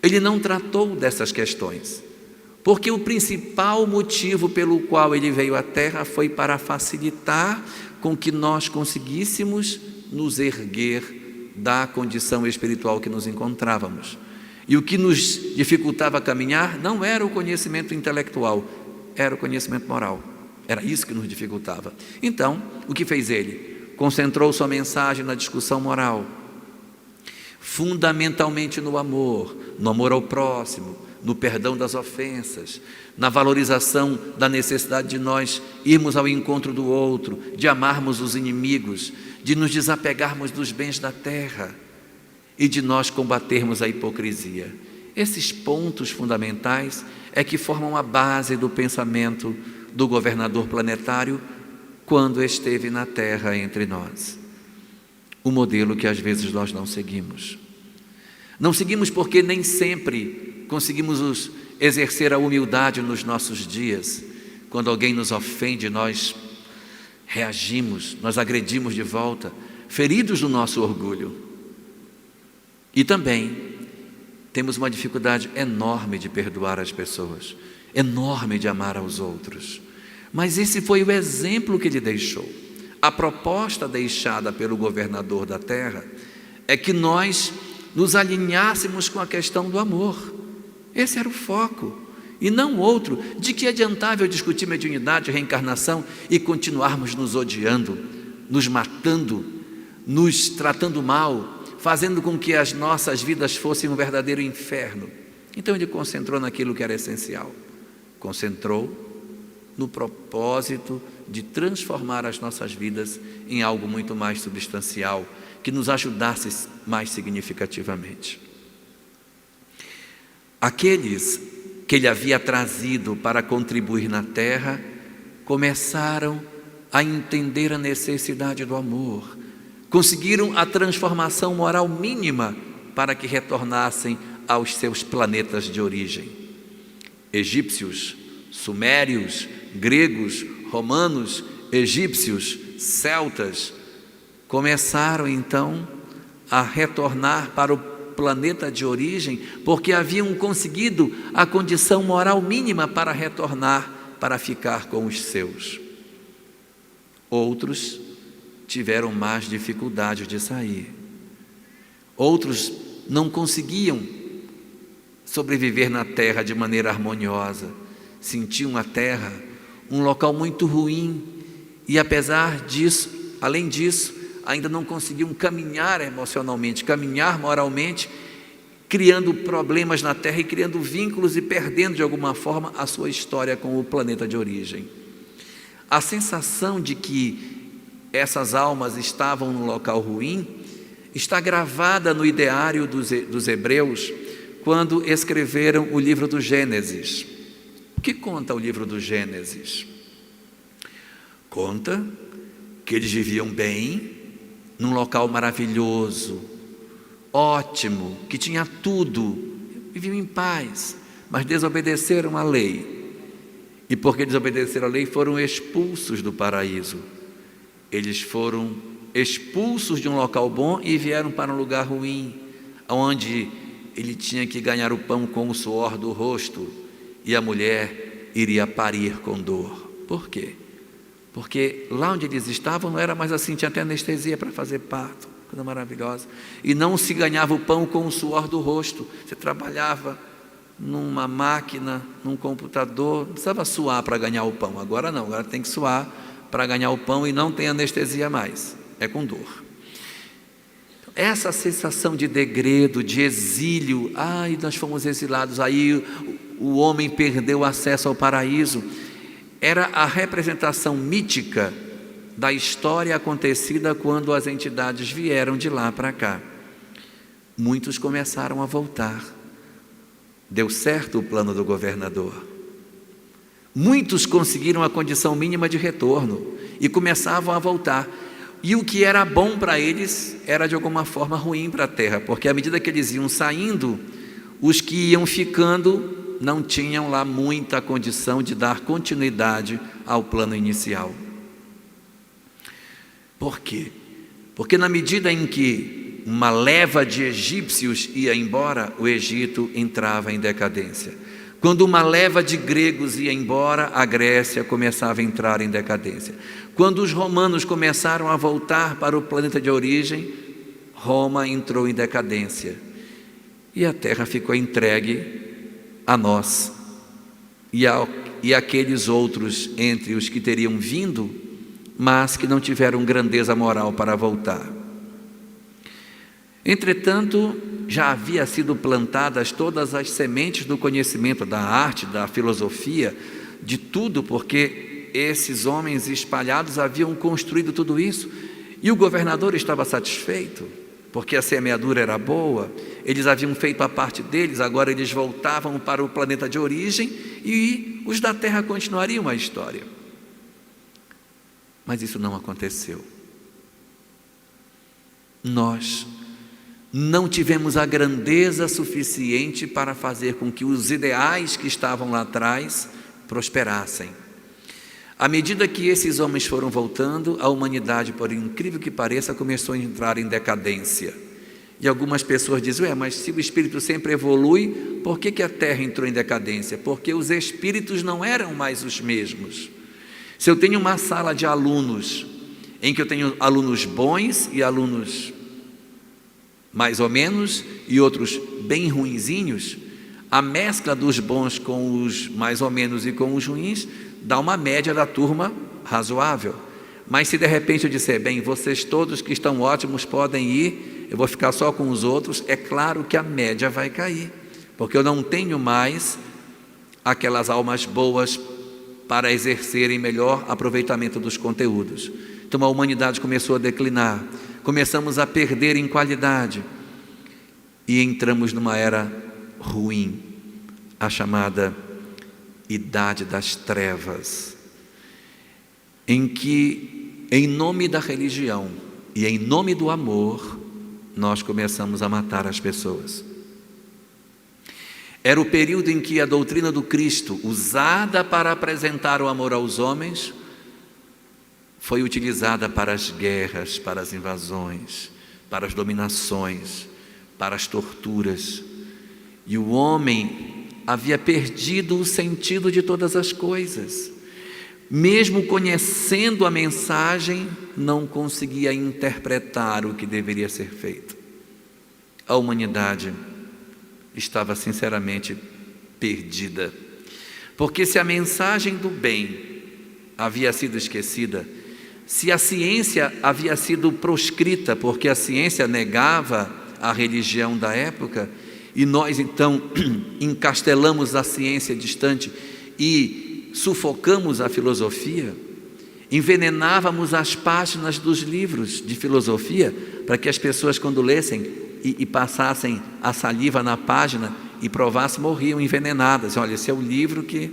Ele não tratou dessas questões, porque o principal motivo pelo qual ele veio à Terra foi para facilitar com que nós conseguíssemos nos erguer da condição espiritual que nos encontrávamos. E o que nos dificultava caminhar não era o conhecimento intelectual, era o conhecimento moral. Era isso que nos dificultava. Então, o que fez ele? Concentrou sua mensagem na discussão moral, fundamentalmente no amor ao próximo, no perdão das ofensas, na valorização da necessidade de nós irmos ao encontro do outro, de amarmos os inimigos, de nos desapegarmos dos bens da terra e de nós combatermos a hipocrisia. Esses pontos fundamentais é que formam a base do pensamento do governador planetário quando esteve na Terra entre nós. O modelo que às vezes nós não seguimos. Não seguimos porque nem sempre conseguimos exercer a humildade nos nossos dias. Quando alguém nos ofende, nós reagimos, nós agredimos de volta, feridos no nosso orgulho. E também temos uma dificuldade enorme de perdoar as pessoas, enorme de amar aos outros. Mas esse foi o exemplo que ele deixou. A proposta deixada pelo governador da terra é que nós nos alinhássemos com a questão do amor. Esse era o foco, e não outro. De que adiantava eu discutir mediunidade, reencarnação e continuarmos nos odiando, nos matando, nos tratando mal, fazendo com que as nossas vidas fossem um verdadeiro inferno. Então ele concentrou naquilo que era essencial, concentrou no propósito de transformar as nossas vidas em algo muito mais substancial, que nos ajudasse mais significativamente. Aqueles que ele havia trazido para contribuir na terra começaram a entender a necessidade do amor, conseguiram a transformação moral mínima para que retornassem aos seus planetas de origem. Egípcios, sumérios, gregos, romanos, egípcios, celtas, começaram então a retornar para o planeta de origem, porque haviam conseguido a condição moral mínima para retornar, para ficar com os seus. Outros tiveram mais dificuldade de sair. Outros não conseguiam sobreviver na terra de maneira harmoniosa. Sentiam a terra um local muito ruim e, apesar disso, além disso, ainda não conseguiam caminhar emocionalmente, caminhar moralmente, criando problemas na terra e criando vínculos e perdendo de alguma forma a sua história com o planeta de origem. A sensação de que essas almas estavam num local ruim está gravada no ideário dos hebreus quando escreveram o livro do Gênesis. O que conta o livro do Gênesis? Conta que eles viviam bem, num local maravilhoso, ótimo, que tinha tudo, viviam em paz, mas desobedeceram a lei. E porque desobedeceram a lei, foram expulsos do paraíso. Eles foram expulsos de um local bom e vieram para um lugar ruim, onde ele tinha que ganhar o pão com o suor do rosto e a mulher iria parir com dor. Por quê? Porque lá onde eles estavam não era mais assim, tinha até anestesia para fazer parto, coisa maravilhosa. E não se ganhava o pão com o suor do rosto. Você trabalhava numa máquina, num computador, não precisava suar para ganhar o pão. Agora não, agora tem que suar para ganhar o pão e não tem anestesia mais, é com dor. Essa sensação de degredo, de exílio, nós fomos exilados, aí o homem perdeu o acesso ao paraíso, era a representação mítica da história acontecida quando as entidades vieram de lá para cá. Muitos começaram a voltar. Deu certo o plano do governador. Muitos conseguiram a condição mínima de retorno e começavam a voltar. E o que era bom para eles era de alguma forma ruim para a terra, porque à medida que eles iam saindo, os que iam ficando não tinham lá muita condição de dar continuidade ao plano inicial. Por quê? Porque na medida em que uma leva de egípcios ia embora, o Egito entrava em decadência. Quando uma leva de gregos ia embora, a Grécia começava a entrar em decadência. Quando os romanos começaram a voltar para o planeta de origem, Roma entrou em decadência. E a terra ficou entregue a nós e aqueles outros entre os que teriam vindo, mas que não tiveram grandeza moral para voltar. Entretanto, já havia sido plantadas todas as sementes do conhecimento da arte, da filosofia, de tudo, porque esses homens espalhados haviam construído tudo isso, e o governador estava satisfeito, porque a semeadura era boa, eles haviam feito a parte deles, agora eles voltavam para o planeta de origem e os da terra continuariam a história. Mas isso não aconteceu. Nós não tivemos a grandeza suficiente para fazer com que os ideais que estavam lá atrás prosperassem. À medida que esses homens foram voltando, a humanidade, por incrível que pareça, começou a entrar em decadência. E algumas pessoas dizem, mas se o espírito sempre evolui, por que a Terra entrou em decadência? Porque os espíritos não eram mais os mesmos. Se eu tenho uma sala de alunos, em que eu tenho alunos bons e alunos mais ou menos, e outros bem ruinzinhos, a mescla dos bons com os mais ou menos e com os ruins, dá uma média da turma razoável. Mas se de repente eu disser, bem, vocês todos que estão ótimos podem ir, eu vou ficar só com os outros, é claro que a média vai cair, porque eu não tenho mais aquelas almas boas para exercerem melhor aproveitamento dos conteúdos. Então a humanidade começou a declinar, começamos a perder em qualidade e entramos numa era ruim, a chamada Idade das Trevas, em que, em nome da religião e em nome do amor, nós começamos a matar as pessoas. Era o período em que a doutrina do Cristo, usada para apresentar o amor aos homens, foi utilizada para as guerras, para as invasões, para as dominações, para as torturas. E o homem havia perdido o sentido de todas as coisas. Mesmo conhecendo a mensagem, não conseguia interpretar o que deveria ser feito. A humanidade estava sinceramente perdida, porque se a mensagem do bem havia sido esquecida, se a ciência havia sido proscrita, porque a ciência negava a religião da época, e nós então encastelamos a ciência distante e sufocamos a filosofia, envenenávamos as páginas dos livros de filosofia, para que as pessoas quando lessem e passassem a saliva na página e provassem, morriam envenenadas. Olha, esse é o livro que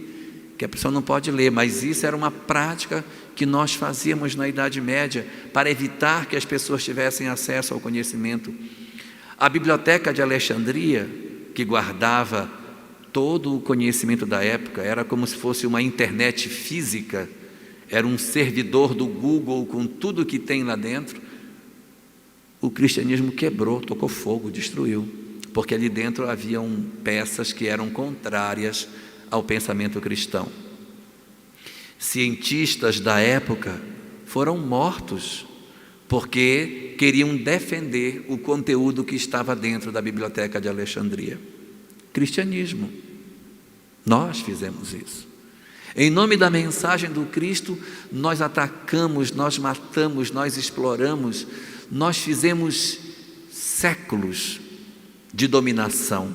a pessoa não pode ler, mas isso era uma prática que nós fazíamos na Idade Média, para evitar que as pessoas tivessem acesso ao conhecimento. A biblioteca de Alexandria, que guardava todo o conhecimento da época, era como se fosse uma internet física, era um servidor do Google com tudo que tem lá dentro. O cristianismo quebrou, tocou fogo, destruiu, porque ali dentro haviam peças que eram contrárias ao pensamento cristão. Cientistas da época foram mortos porque queriam defender o conteúdo que estava dentro da biblioteca de Alexandria. Cristianismo. Nós fizemos isso. Em nome da mensagem do Cristo, nós atacamos, nós matamos, nós exploramos, nós fizemos séculos de dominação,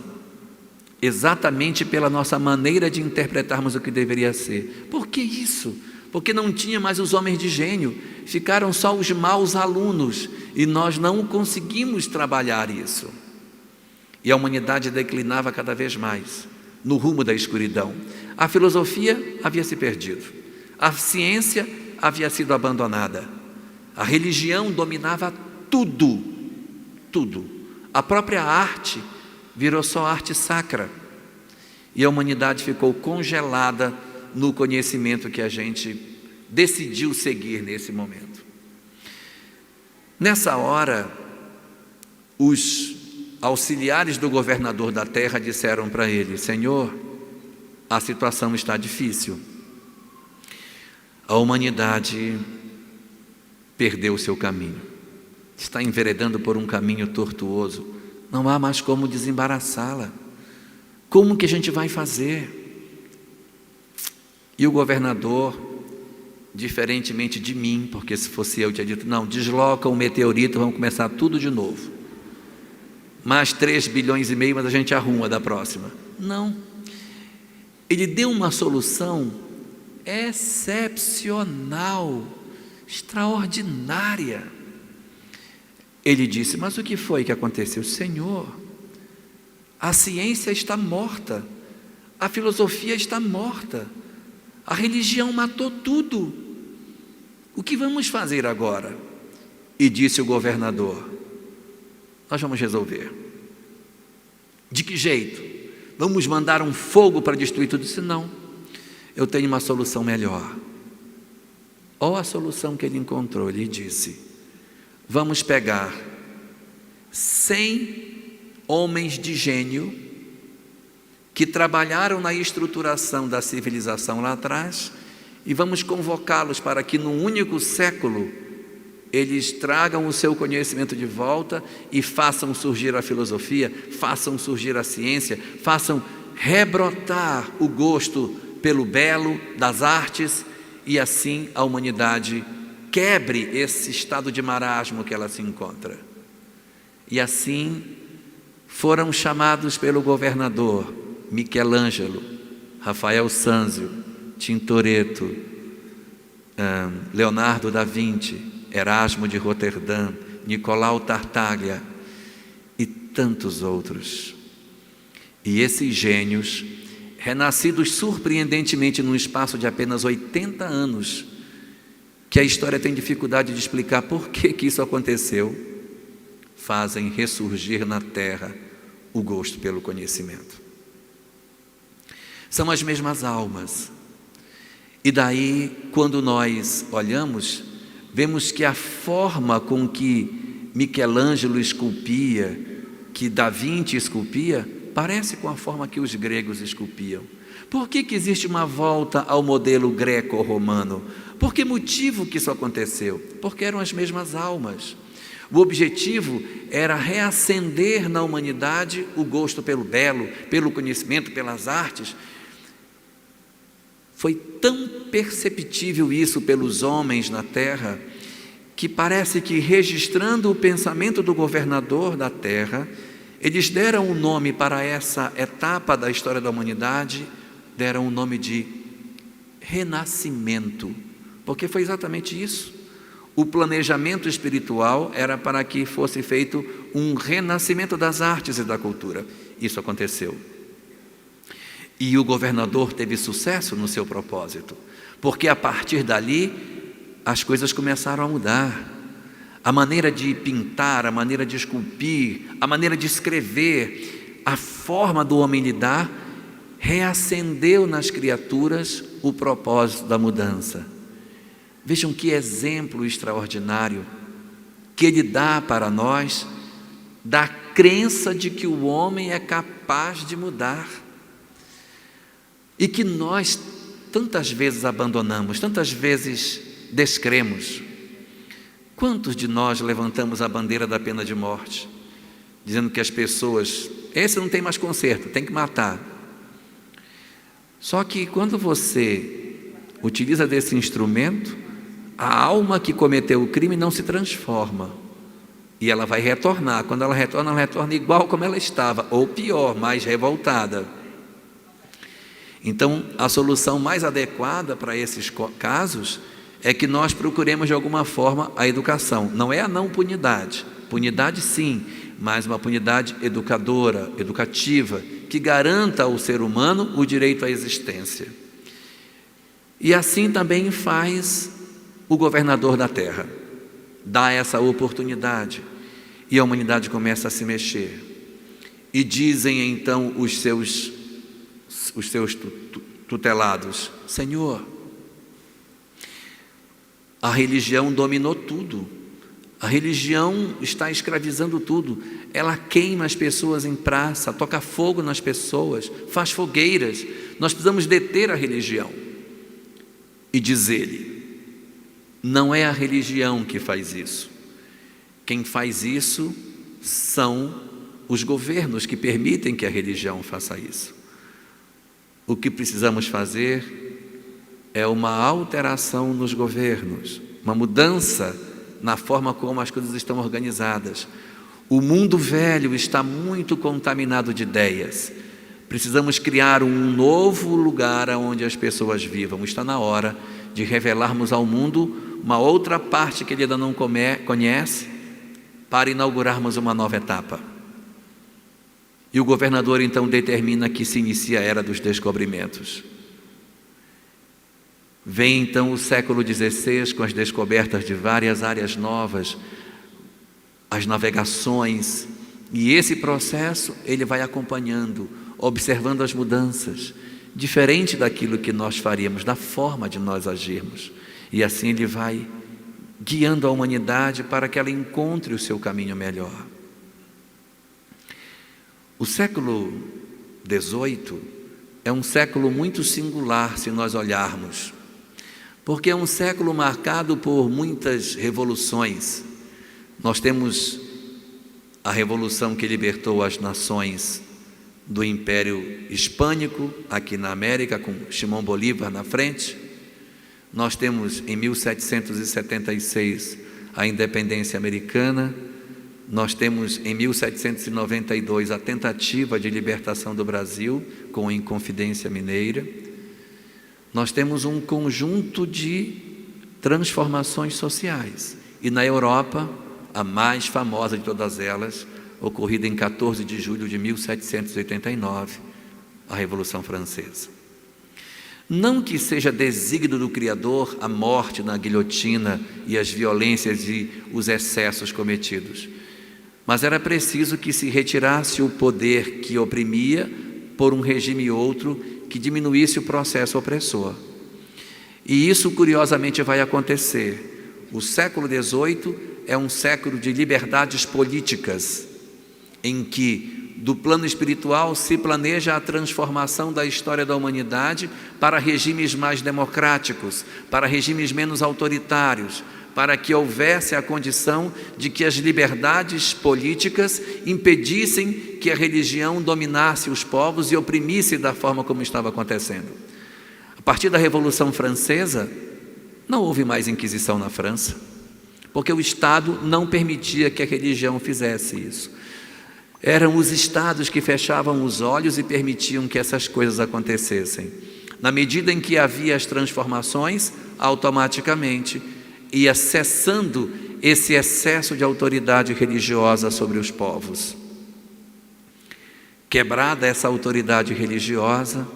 exatamente pela nossa maneira de interpretarmos o que deveria ser. Por que isso? Porque não tinha mais os homens de gênio, ficaram só os maus alunos, e nós não conseguimos trabalhar isso. E a humanidade declinava cada vez mais no rumo da escuridão. A filosofia havia se perdido, a ciência havia sido abandonada, a religião dominava tudo, tudo. A própria arte virou só arte sacra, e a humanidade ficou congelada no conhecimento que a gente decidiu seguir nesse momento. Nessa hora, os auxiliares do governador da terra disseram para ele: Senhor, a situação está difícil, a humanidade perdeu o seu caminho, está enveredando por um caminho tortuoso, não há mais como desembaraçá-la, como que a gente vai fazer? E o governador, diferentemente de mim, porque se fosse eu tinha dito, não, desloca o meteorito, vamos começar tudo de novo, mais 3,5 bilhões, mas a gente arruma da próxima. Não, ele deu uma solução excepcional, extraordinária. Ele disse: mas o que foi que aconteceu? Senhor, a ciência está morta, a filosofia está morta, a religião matou tudo, o que vamos fazer agora? E disse o governador: nós vamos resolver. De que jeito? Vamos mandar um fogo para destruir tudo? Disse: não, eu tenho uma solução melhor. Olha a solução que ele encontrou. Ele disse: vamos pegar 100 homens de gênio que trabalharam na estruturação da civilização lá atrás e vamos convocá-los para que num único século eles tragam o seu conhecimento de volta e façam surgir a filosofia, façam surgir a ciência, façam rebrotar o gosto pelo belo das artes, e assim a humanidade quebre esse estado de marasmo que ela se encontra. E assim foram chamados pelo governador Michelangelo, Rafael Sanzio, Tintoretto, Leonardo da Vinci, Erasmo de Roterdã, Nicolau Tartaglia e tantos outros. E esses gênios, renascidos surpreendentemente num espaço de apenas 80 anos, que a história tem dificuldade de explicar por que isso aconteceu, fazem ressurgir na terra o gosto pelo conhecimento. São as mesmas almas. E daí, quando nós olhamos, vemos que a forma com que Michelangelo esculpia, que Da Vinci esculpia, parece com a forma que os gregos esculpiam. Por que existe uma volta ao modelo greco-romano? Por que motivo que isso aconteceu? Porque eram as mesmas almas. O objetivo era reacender na humanidade o gosto pelo belo, pelo conhecimento, pelas artes. Foi tão perceptível isso pelos homens na terra, que parece que, registrando o pensamento do governador da terra, eles deram um nome para essa etapa da história da humanidade, deram o nome de renascimento, porque foi exatamente isso. O planejamento espiritual era para que fosse feito um renascimento das artes e da cultura. Isso aconteceu. E o governador teve sucesso no seu propósito, porque a partir dali as coisas começaram a mudar. A maneira de pintar, a maneira de esculpir, a maneira de escrever, a forma do homem lidar, reacendeu nas criaturas o propósito da mudança. Vejam que exemplo extraordinário que ele dá para nós, da crença de que o homem é capaz de mudar. E que nós tantas vezes abandonamos, tantas vezes descremos. Quantos de nós levantamos a bandeira da pena de morte, dizendo que as pessoas, esse não tem mais conserto, tem que matar. Só que quando você utiliza desse instrumento, a alma que cometeu o crime não se transforma, e ela vai retornar. Quando ela retorna igual como ela estava, ou pior, mais revoltada. Então, a solução mais adequada para esses casos é que nós procuremos de alguma forma a educação. Não é a não punidade, punidade sim, mas uma punidade educadora, educativa, que garanta ao ser humano o direito à existência. E assim também faz o governador da terra, dá essa oportunidade, e a humanidade começa a se mexer. E dizem então os seus tutelados: Senhor, a religião dominou tudo, a religião está escravizando tudo, ela queima as pessoas em praça, toca fogo nas pessoas, faz fogueiras, nós precisamos deter a religião. E diz ele: não é a religião que faz isso, quem faz isso são os governos que permitem que a religião faça isso. O que precisamos fazer é uma alteração nos governos, uma mudança na forma como as coisas estão organizadas. O mundo velho está muito contaminado de ideias. Precisamos criar um novo lugar onde as pessoas vivam. Está na hora de revelarmos ao mundo uma outra parte que ele ainda não conhece, para inaugurarmos uma nova etapa. E o governador então determina que se inicia a era dos descobrimentos. Vem então o século XVI com as descobertas de várias áreas novas, as navegações, e esse processo ele vai acompanhando, observando as mudanças, diferente daquilo que nós faríamos, da forma de nós agirmos, e assim ele vai guiando a humanidade para que ela encontre o seu caminho melhor. O século XVIII é um século muito singular se nós olharmos, porque é um século marcado por muitas revoluções. Nós temos a revolução que libertou as nações do Império Hispânico, aqui na América, com Simão Bolívar na frente. Nós temos em 1776 a independência americana, nós temos em 1792 a tentativa de libertação do Brasil com a Inconfidência Mineira. Nós temos um conjunto de transformações sociais. E na Europa, a mais famosa de todas elas, ocorrida em 14 de julho de 1789, a Revolução Francesa. Não que seja desígnio do Criador a morte na guilhotina e as violências e os excessos cometidos, mas era preciso que se retirasse o poder que oprimia por um regime outro que diminuísse o processo opressor. E isso curiosamente vai acontecer. O século XVIII é um século de liberdades políticas, em que do plano espiritual se planeja a transformação da história da humanidade para regimes mais democráticos, para regimes menos autoritários, para que houvesse a condição de que as liberdades políticas impedissem que a religião dominasse os povos e oprimisse da forma como estava acontecendo. A partir da Revolução Francesa, não houve mais Inquisição na França, porque o Estado não permitia que a religião fizesse isso. Eram os estados que fechavam os olhos e permitiam que essas coisas acontecessem. Na medida em que havia as transformações, automaticamente ia cessando esse excesso de autoridade religiosa sobre os povos. Quebrada essa autoridade religiosa,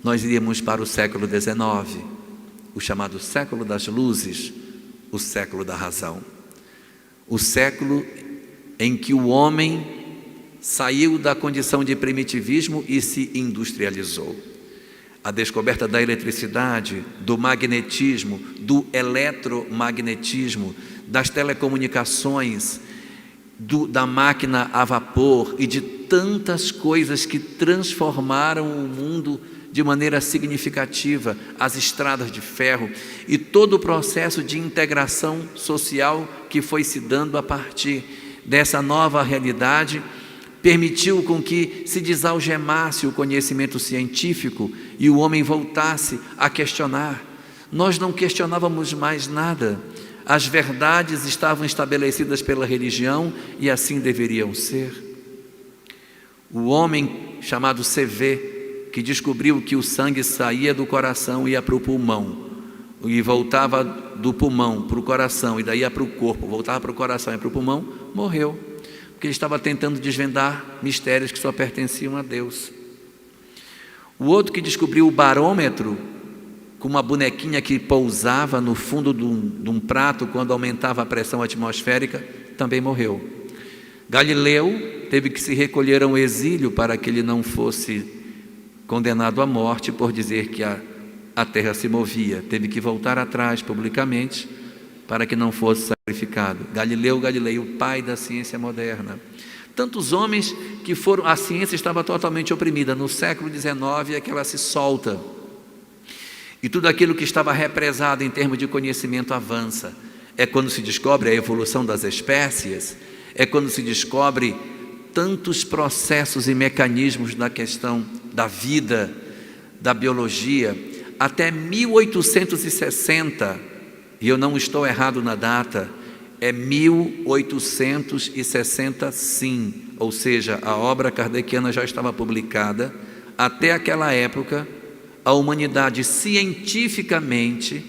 nós iríamos para o século XIX, o chamado século das luzes, o século da razão. O século em que o homem saiu da condição de primitivismo e se industrializou. A descoberta da eletricidade, do magnetismo, do eletromagnetismo, das telecomunicações, da máquina a vapor e de tantas coisas que transformaram o mundo de maneira significativa, as estradas de ferro e todo o processo de integração social que foi se dando a partir dessa nova realidade, permitiu com que se desalgemasse o conhecimento científico e o homem voltasse a questionar. Nós não questionávamos mais nada. As verdades estavam estabelecidas pela religião e assim deveriam ser. O homem chamado CV, que descobriu que o sangue saía do coração e ia para o pulmão, e voltava do pulmão para o coração, e daí ia para o corpo, voltava para o coração e para o pulmão, morreu. Porque ele estava tentando desvendar mistérios que só pertenciam a Deus. O outro que descobriu o barômetro, com uma bonequinha que pousava no fundo de um prato quando aumentava a pressão atmosférica, também morreu. Galileu teve que se recolher ao exílio para que ele não fosse condenado à morte por dizer que a terra se movia. Teve que voltar atrás publicamente para que não fosse sacrificado. Galileu Galilei, o pai da ciência moderna. Tantos homens que foram... A ciência estava totalmente oprimida. No século XIX é que ela se solta. E tudo aquilo que estava represado em termos de conhecimento avança. É quando se descobre a evolução das espécies, é quando se descobre tantos processos e mecanismos da questão da vida, da biologia. Até 1860, e eu não estou errado na data, é 1860 sim, ou seja, a obra kardeciana já estava publicada. Até aquela época, a humanidade cientificamente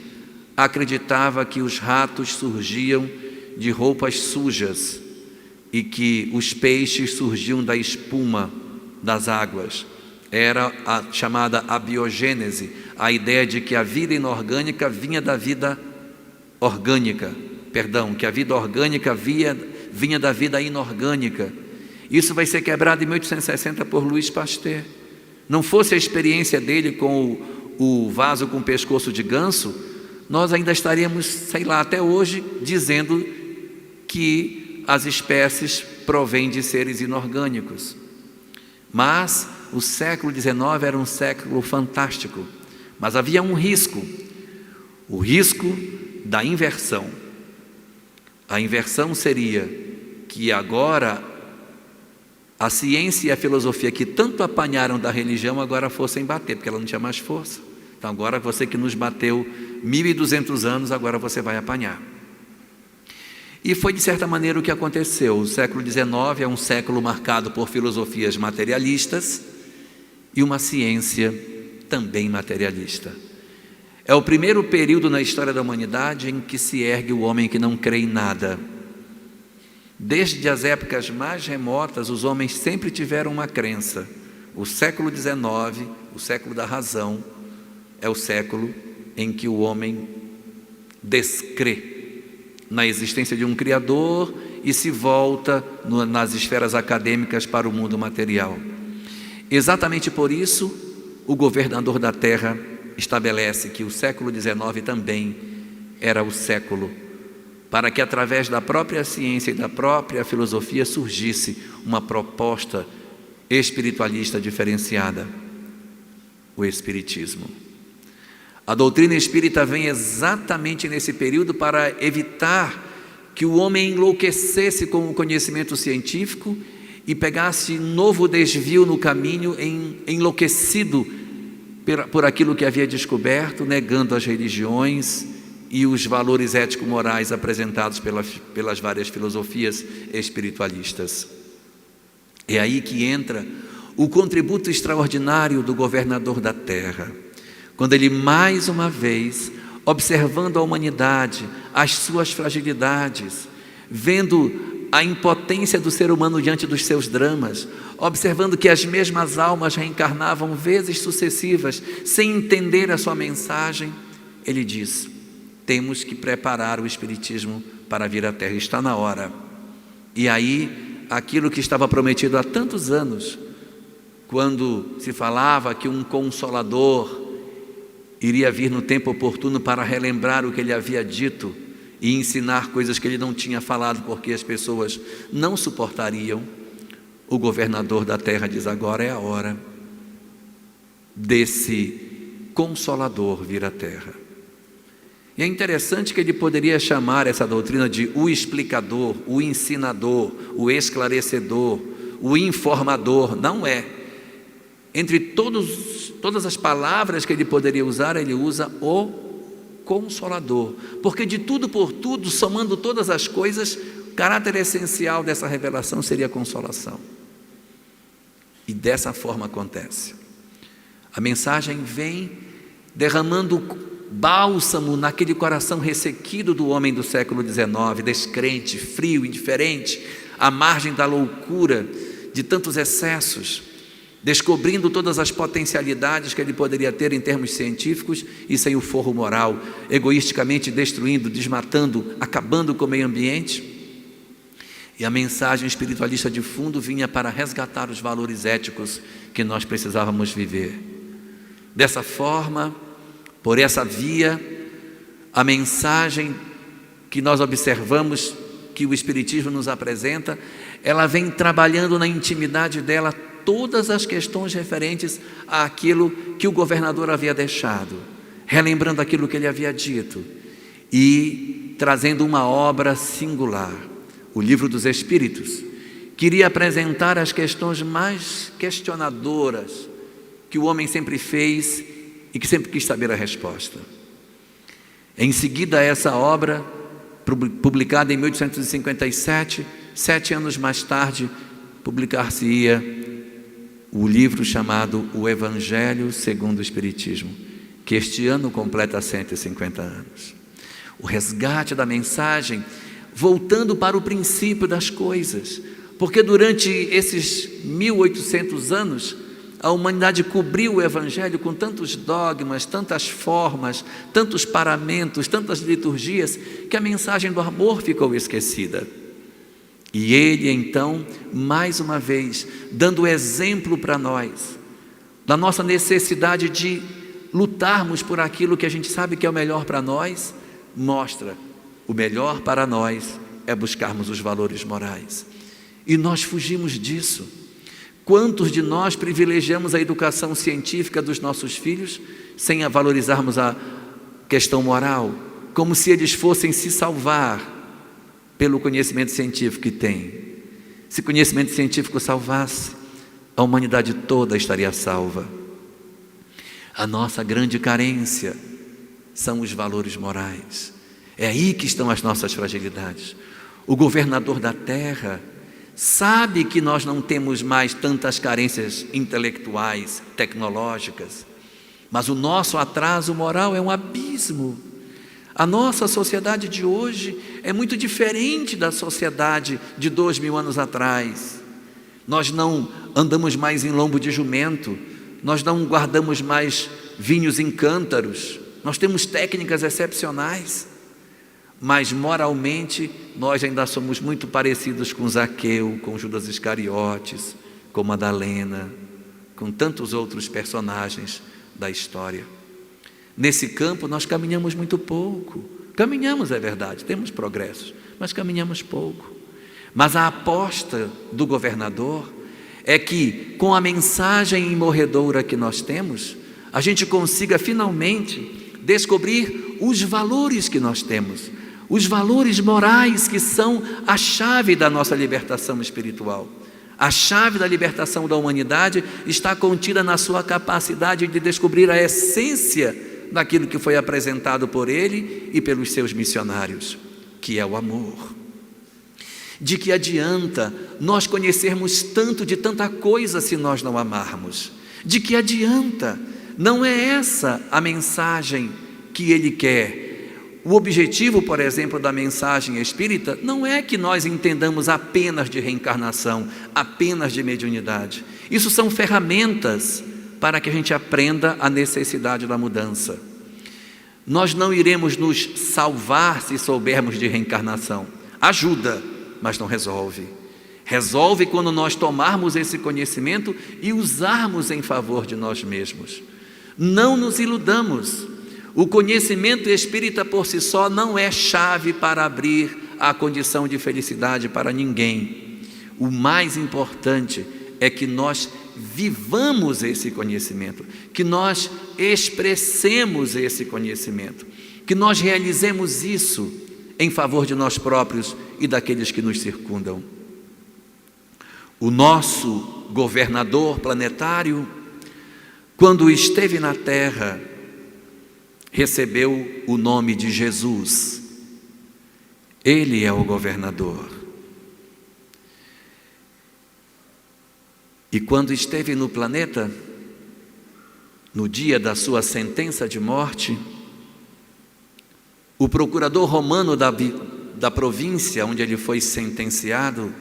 acreditava que os ratos surgiam de roupas sujas e que os peixes surgiam da espuma das águas. Era a chamada abiogênese, a ideia de que a vida inorgânica vinha da vida orgânica, que a vida orgânica vinha da vida inorgânica. Isso vai ser quebrado em 1860 por Louis Pasteur. Não fosse a experiência dele com o vaso com pescoço de ganso, nós ainda estaríamos, sei lá, até hoje, dizendo que as espécies provêm de seres inorgânicos. Mas o século XIX era um século fantástico, mas havia um risco, o risco da inversão. A inversão seria que agora a ciência e a filosofia que tanto apanharam da religião agora fossem bater, porque ela não tinha mais força. Então agora você que nos bateu 1.200 anos, agora você vai apanhar. E foi de certa maneira o que aconteceu. O século XIX é um século marcado por filosofias materialistas e uma ciência também materialista. É o primeiro período na história da humanidade em que se ergue o homem que não crê em nada. Desde as épocas mais remotas, os homens sempre tiveram uma crença. O século XIX, o século da razão, é o século em que o homem descrê na existência de um Criador e se volta nas esferas acadêmicas para o mundo material. Exatamente por isso, o governador da Terra estabelece que o século XIX também era o século para que, através da própria ciência e da própria filosofia, surgisse uma proposta espiritualista diferenciada, o Espiritismo. A doutrina espírita vem exatamente nesse período para evitar que o homem enlouquecesse com o conhecimento científico e pegasse novo desvio no caminho, enlouquecido por aquilo que havia descoberto, negando as religiões e os valores ético-morais apresentados pelas várias filosofias espiritualistas. É aí que entra o contributo extraordinário do governador da Terra, quando ele, mais uma vez, observando a humanidade, as suas fragilidades, vendo a impotência do ser humano diante dos seus dramas, observando que as mesmas almas reencarnavam vezes sucessivas, sem entender a sua mensagem, ele diz: temos que preparar o Espiritismo para vir à Terra, está na hora. E aí, aquilo que estava prometido há tantos anos, quando se falava que um Consolador iria vir no tempo oportuno para relembrar o que ele havia dito e ensinar coisas que ele não tinha falado, porque as pessoas não suportariam, o governador da Terra diz: agora é a hora desse Consolador vir à Terra. E é interessante que ele poderia chamar essa doutrina de o explicador, o ensinador, o esclarecedor, o informador. Não é. Entre todas as palavras que ele poderia usar, ele usa o Consolador, porque de tudo por tudo, somando todas as coisas, o caráter essencial dessa revelação seria a consolação. E dessa forma acontece. A mensagem vem derramando bálsamo naquele coração ressequido do homem do século XIX, descrente, frio, indiferente, à margem da loucura, de tantos excessos, descobrindo todas as potencialidades que ele poderia ter em termos científicos e sem o forro moral, egoisticamente destruindo, desmatando, acabando com o meio ambiente. E a mensagem espiritualista de fundo vinha para resgatar os valores éticos que nós precisávamos viver. Dessa forma, por essa via, a mensagem que nós observamos que o Espiritismo nos apresenta, ela vem trabalhando na intimidade dela todas as questões referentes àquilo que o governador havia deixado, relembrando aquilo que ele havia dito e trazendo uma obra singular, o Livro dos Espíritos. Queria apresentar as questões mais questionadoras que o homem sempre fez e que sempre quis saber a resposta. Em seguida a essa obra, publicada em 1857, 7 anos mais tarde, publicar-se-ia o livro chamado O Evangelho segundo o Espiritismo, que este ano completa 150 anos. O resgate da mensagem, voltando para o princípio das coisas, porque durante esses 1800 anos, a humanidade cobriu o Evangelho com tantos dogmas, tantas formas, tantos paramentos, tantas liturgias, que a mensagem do amor ficou esquecida. E ele, então, mais uma vez, dando exemplo para nós, da nossa necessidade de lutarmos por aquilo que a gente sabe que é o melhor para nós, mostra: o melhor para nós é buscarmos os valores morais. E nós fugimos disso. Quantos de nós privilegiamos a educação científica dos nossos filhos sem valorizarmos a questão moral, como se eles fossem se salvar pelo conhecimento científico que tem? Se o conhecimento científico salvasse, a humanidade toda estaria salva. A nossa grande carência são os valores morais. É aí que estão as nossas fragilidades. O governador da terra sabe que nós não temos mais tantas carências intelectuais, tecnológicas, mas o nosso atraso moral é um abismo. A nossa sociedade de hoje é muito diferente da sociedade de 2000 anos atrás. Nós não andamos mais em lombo de jumento, nós não guardamos mais vinhos em cântaros, nós temos técnicas excepcionais, mas moralmente nós ainda somos muito parecidos com Zaqueu, com Judas Iscariotes, com Madalena, com tantos outros personagens da história. Nesse campo nós caminhamos muito pouco. Caminhamos, é verdade, temos progressos, mas caminhamos pouco. Mas a aposta do governador é que, com a mensagem imorredoura que nós temos, a gente consiga finalmente descobrir os valores que nós temos, os valores morais que são a chave da nossa libertação espiritual. A chave da libertação da humanidade está contida na sua capacidade de descobrir a essência daquilo que foi apresentado por ele e pelos seus missionários, que é o amor. De que adianta nós conhecermos tanto de tanta coisa se nós não amarmos? De que adianta? Não é essa a mensagem que ele quer. O objetivo, por exemplo, da mensagem espírita não é que nós entendamos apenas de reencarnação, apenas de mediunidade. Isso são ferramentas para que a gente aprenda a necessidade da mudança. Nós não iremos nos salvar se soubermos de reencarnação. Ajuda, mas não resolve. Resolve quando nós tomarmos esse conhecimento e usarmos em favor de nós mesmos. Não nos iludamos. O conhecimento espírita por si só não é chave para abrir a condição de felicidade para ninguém. O mais importante é que nós vivamos esse conhecimento, que nós expressemos esse conhecimento, que nós realizemos isso em favor de nós próprios e daqueles que nos circundam. O nosso governador planetário, quando esteve na Terra, recebeu o nome de Jesus. Ele é o governador. E quando esteve no planeta, no dia da sua sentença de morte, o procurador romano da província onde ele foi sentenciado,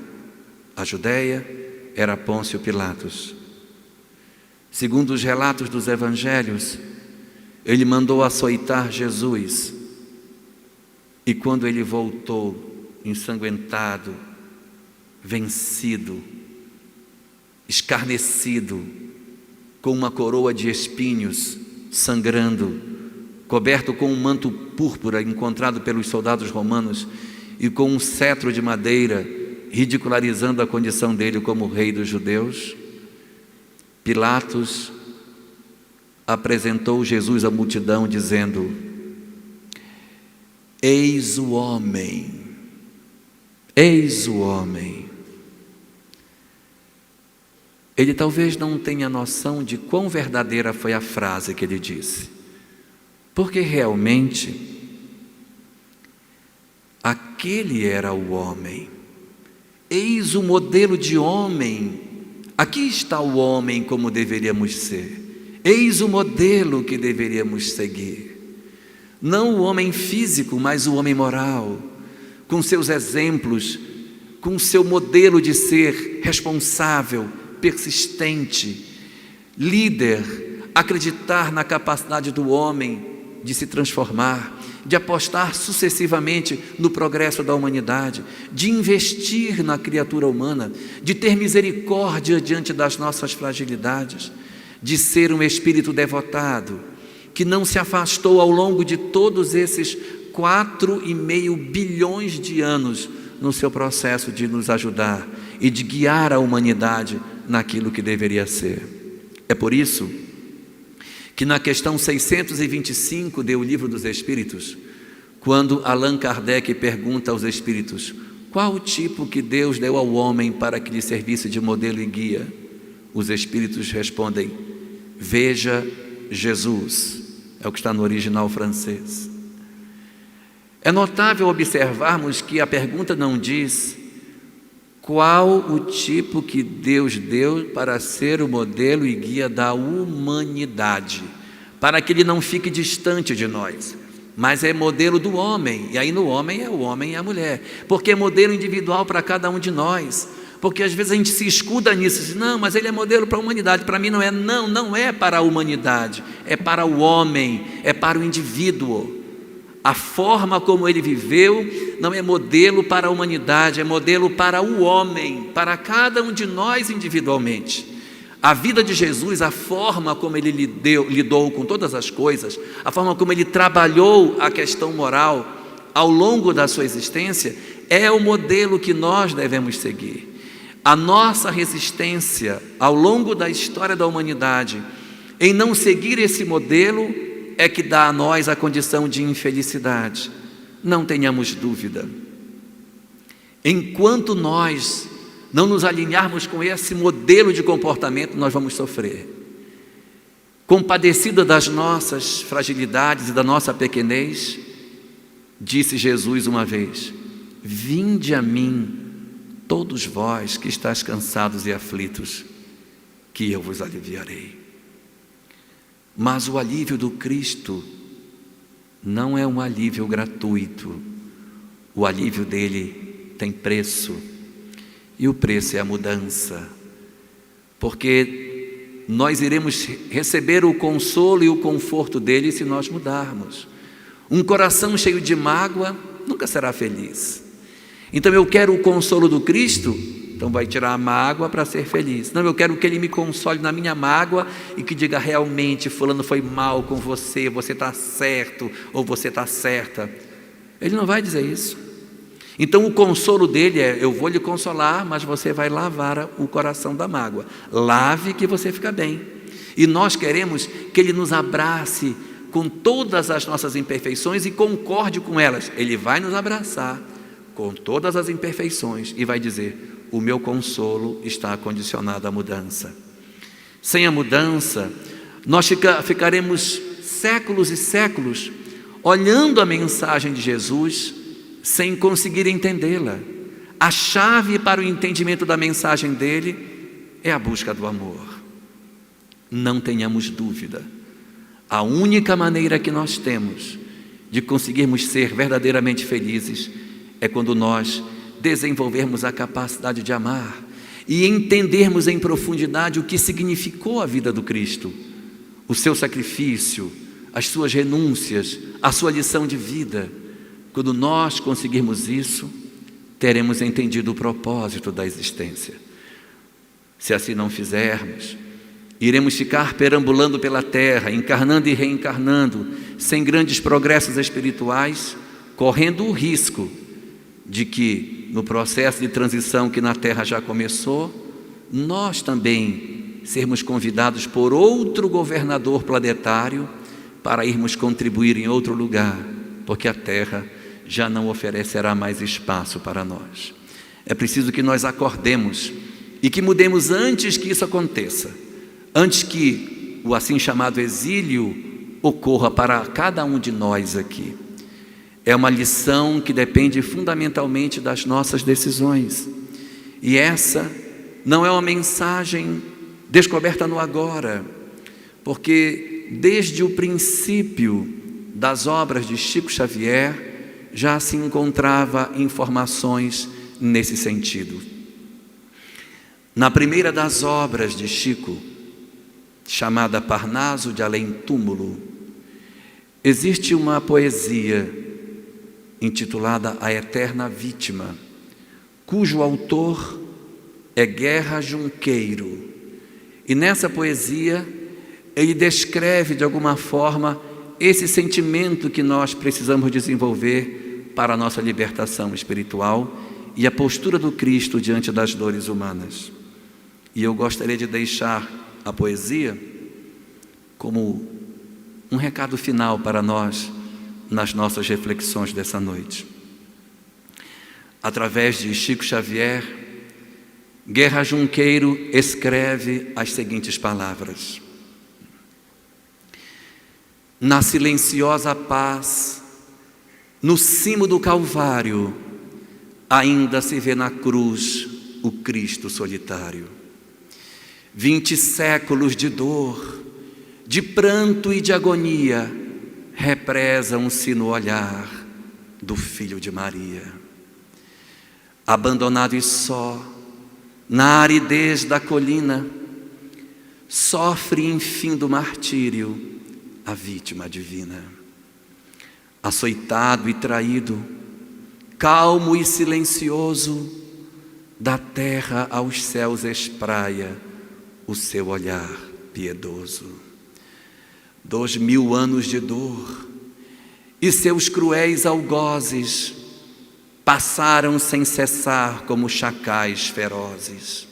a Judéia, era Pôncio Pilatos. Segundo os relatos dos evangelhos, ele mandou açoitar Jesus, e quando ele voltou ensanguentado, vencido, escarnecido, com uma coroa de espinhos, sangrando, coberto com um manto púrpura encontrado pelos soldados romanos e com um cetro de madeira, ridicularizando a condição dele como rei dos judeus, Pilatos apresentou Jesus à multidão dizendo: eis o homem, eis o homem. Ele talvez não tenha noção de quão verdadeira foi a frase que ele disse, porque realmente aquele era o homem. Eis o modelo de homem, aqui está o homem como deveríamos ser, eis o modelo que deveríamos seguir. Não o homem físico, mas o homem moral, com seus exemplos, com seu modelo de ser responsável, persistente, líder, acreditar na capacidade do homem de se transformar, de apostar sucessivamente no progresso da humanidade, de investir na criatura humana, de ter misericórdia diante das nossas fragilidades, de ser um espírito devotado, que não se afastou ao longo de todos esses 4,5 bilhões de anos no seu processo de nos ajudar e de guiar a humanidade naquilo que deveria ser. É por isso que na questão 625 do Livro dos Espíritos, quando Allan Kardec pergunta aos espíritos qual o tipo que Deus deu ao homem para que lhe servisse de modelo e guia, os espíritos respondem: veja Jesus, é o que está no original francês. É notável observarmos que a pergunta não diz qual o tipo que Deus deu para ser o modelo e guia da humanidade, para que ele não fique distante de nós, mas é modelo do homem, e aí no homem é o homem e a mulher, porque é modelo individual para cada um de nós, porque às vezes a gente se escuda nisso, diz, não, mas ele é modelo para a humanidade. Para mim não é, não é para a humanidade, é para o homem, é para o indivíduo. A forma como ele viveu não é modelo para a humanidade, é modelo para o homem, para cada um de nós individualmente. A vida de Jesus, a forma como ele lidou com todas as coisas, a forma como ele trabalhou a questão moral ao longo da sua existência, é o modelo que nós devemos seguir. A nossa resistência ao longo da história da humanidade em não seguir esse modelo é que dá a nós a condição de infelicidade. Não tenhamos dúvida. Enquanto nós não nos alinharmos com esse modelo de comportamento, nós vamos sofrer. Compadecido das nossas fragilidades e da nossa pequenez, disse Jesus uma vez: vinde a mim, todos vós que estáis cansados e aflitos, que eu vos aliviarei. Mas o alívio do Cristo não é um alívio gratuito. O alívio dele tem preço, e o preço é a mudança, porque nós iremos receber o consolo e o conforto dele se nós mudarmos. Um coração cheio de mágoa nunca será feliz. Então eu quero o consolo do Cristo, então vai tirar a mágoa para ser feliz. Não, eu quero que ele me console na minha mágoa e que diga realmente, fulano foi mal com você, você está certo ou você está certa. Ele não vai dizer isso. Então o consolo dele é, eu vou lhe consolar, mas você vai lavar o coração da mágoa. Lave que você fica bem. E nós queremos que ele nos abrace com todas as nossas imperfeições e concorde com elas. Ele vai nos abraçar com todas as imperfeições e vai dizer: o meu consolo está condicionado à mudança. Sem a mudança, nós ficaremos séculos e séculos olhando a mensagem de Jesus sem conseguir entendê-la. A chave para o entendimento da mensagem dele é a busca do amor. Não tenhamos dúvida, a única maneira que nós temos de conseguirmos ser verdadeiramente felizes é quando nós desenvolvermos a capacidade de amar e entendermos em profundidade o que significou a vida do Cristo, o seu sacrifício, as suas renúncias, a sua lição de vida. Quando nós conseguirmos isso, teremos entendido o propósito da existência. Se assim não fizermos, iremos ficar perambulando pela terra, encarnando e reencarnando, sem grandes progressos espirituais, correndo o risco de que, no processo de transição que na terra já começou, nós também sermos convidados por outro governador planetário para irmos contribuir em outro lugar, porque a terra já não oferecerá mais espaço para nós. É preciso que nós acordemos e que mudemos antes que isso aconteça, antes que o assim chamado exílio ocorra para cada um de nós aqui. É uma lição que depende fundamentalmente das nossas decisões, e essa não é uma mensagem descoberta no agora, porque desde o princípio das obras de Chico Xavier já se encontrava informações nesse sentido. Na primeira das obras de Chico, chamada Parnaso de Além Túmulo, existe uma poesia intitulada A Eterna Vítima, cujo autor é Guerra Junqueiro. E nessa poesia ele descreve de alguma forma esse sentimento que nós precisamos desenvolver para a nossa libertação espiritual e a postura do Cristo diante das dores humanas. E eu gostaria de deixar a poesia como um recado final para nós nas nossas reflexões dessa noite. Através de Chico Xavier, Guerra Junqueiro escreve as seguintes palavras: na silenciosa paz, no cimo do Calvário, ainda se vê na cruz o Cristo solitário. 20 séculos de dor, de pranto e de agonia, represam-se no olhar do Filho de Maria. Abandonado e só, na aridez da colina, sofre enfim do martírio a vítima divina. Açoitado e traído, calmo e silencioso, da terra aos céus espraia o seu olhar piedoso. 2000 anos de dor e seus cruéis algozes passaram sem cessar como chacais ferozes.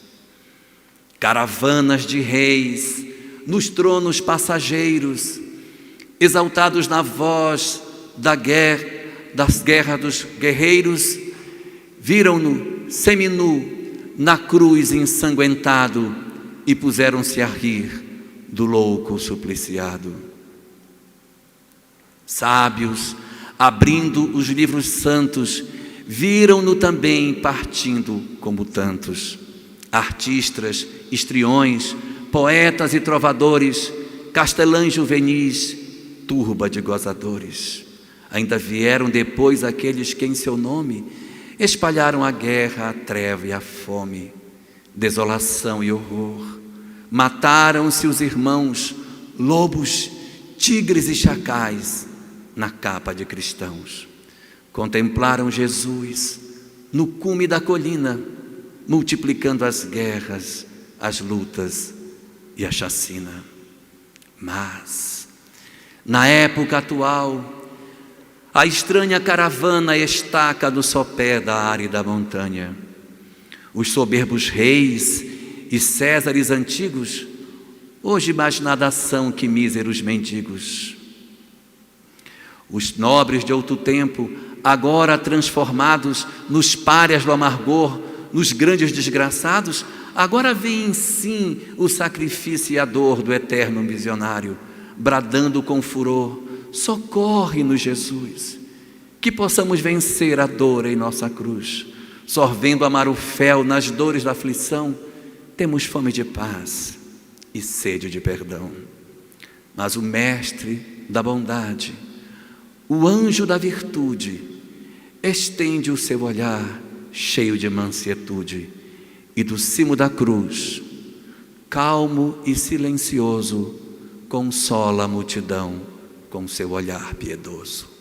Caravanas de reis nos tronos passageiros, exaltados na voz das guerras dos guerreiros, viram-no seminu na cruz ensanguentado e puseram-se a rir do louco supliciado. Sábios, abrindo os livros santos, viram-no também partindo como tantos. Artistas, histriões, poetas e trovadores, castelães juvenis, turba de gozadores. Ainda vieram depois aqueles que em seu nome espalharam a guerra, a treva e a fome, desolação e horror. Mataram-se os irmãos, lobos, tigres e chacais, na capa de cristãos. Contemplaram Jesus no cume da colina, multiplicando as guerras, as lutas e a chacina. Mas, na época atual, a estranha caravana estaca do sopé da árida montanha. Os soberbos reis e césares antigos, hoje mais nada são que míseros mendigos. Os nobres de outro tempo, agora transformados nos párias do amargor, nos grandes desgraçados, agora veem sim o sacrifício e a dor do eterno missionário, bradando com furor: socorre-nos, Jesus, que possamos vencer a dor em nossa cruz. Sorvendo amar o fel nas dores da aflição, temos fome de paz e sede de perdão. Mas o Mestre da bondade, o anjo da virtude, estende o seu olhar cheio de mansietude e do cimo da cruz, calmo e silencioso, consola a multidão com seu olhar piedoso.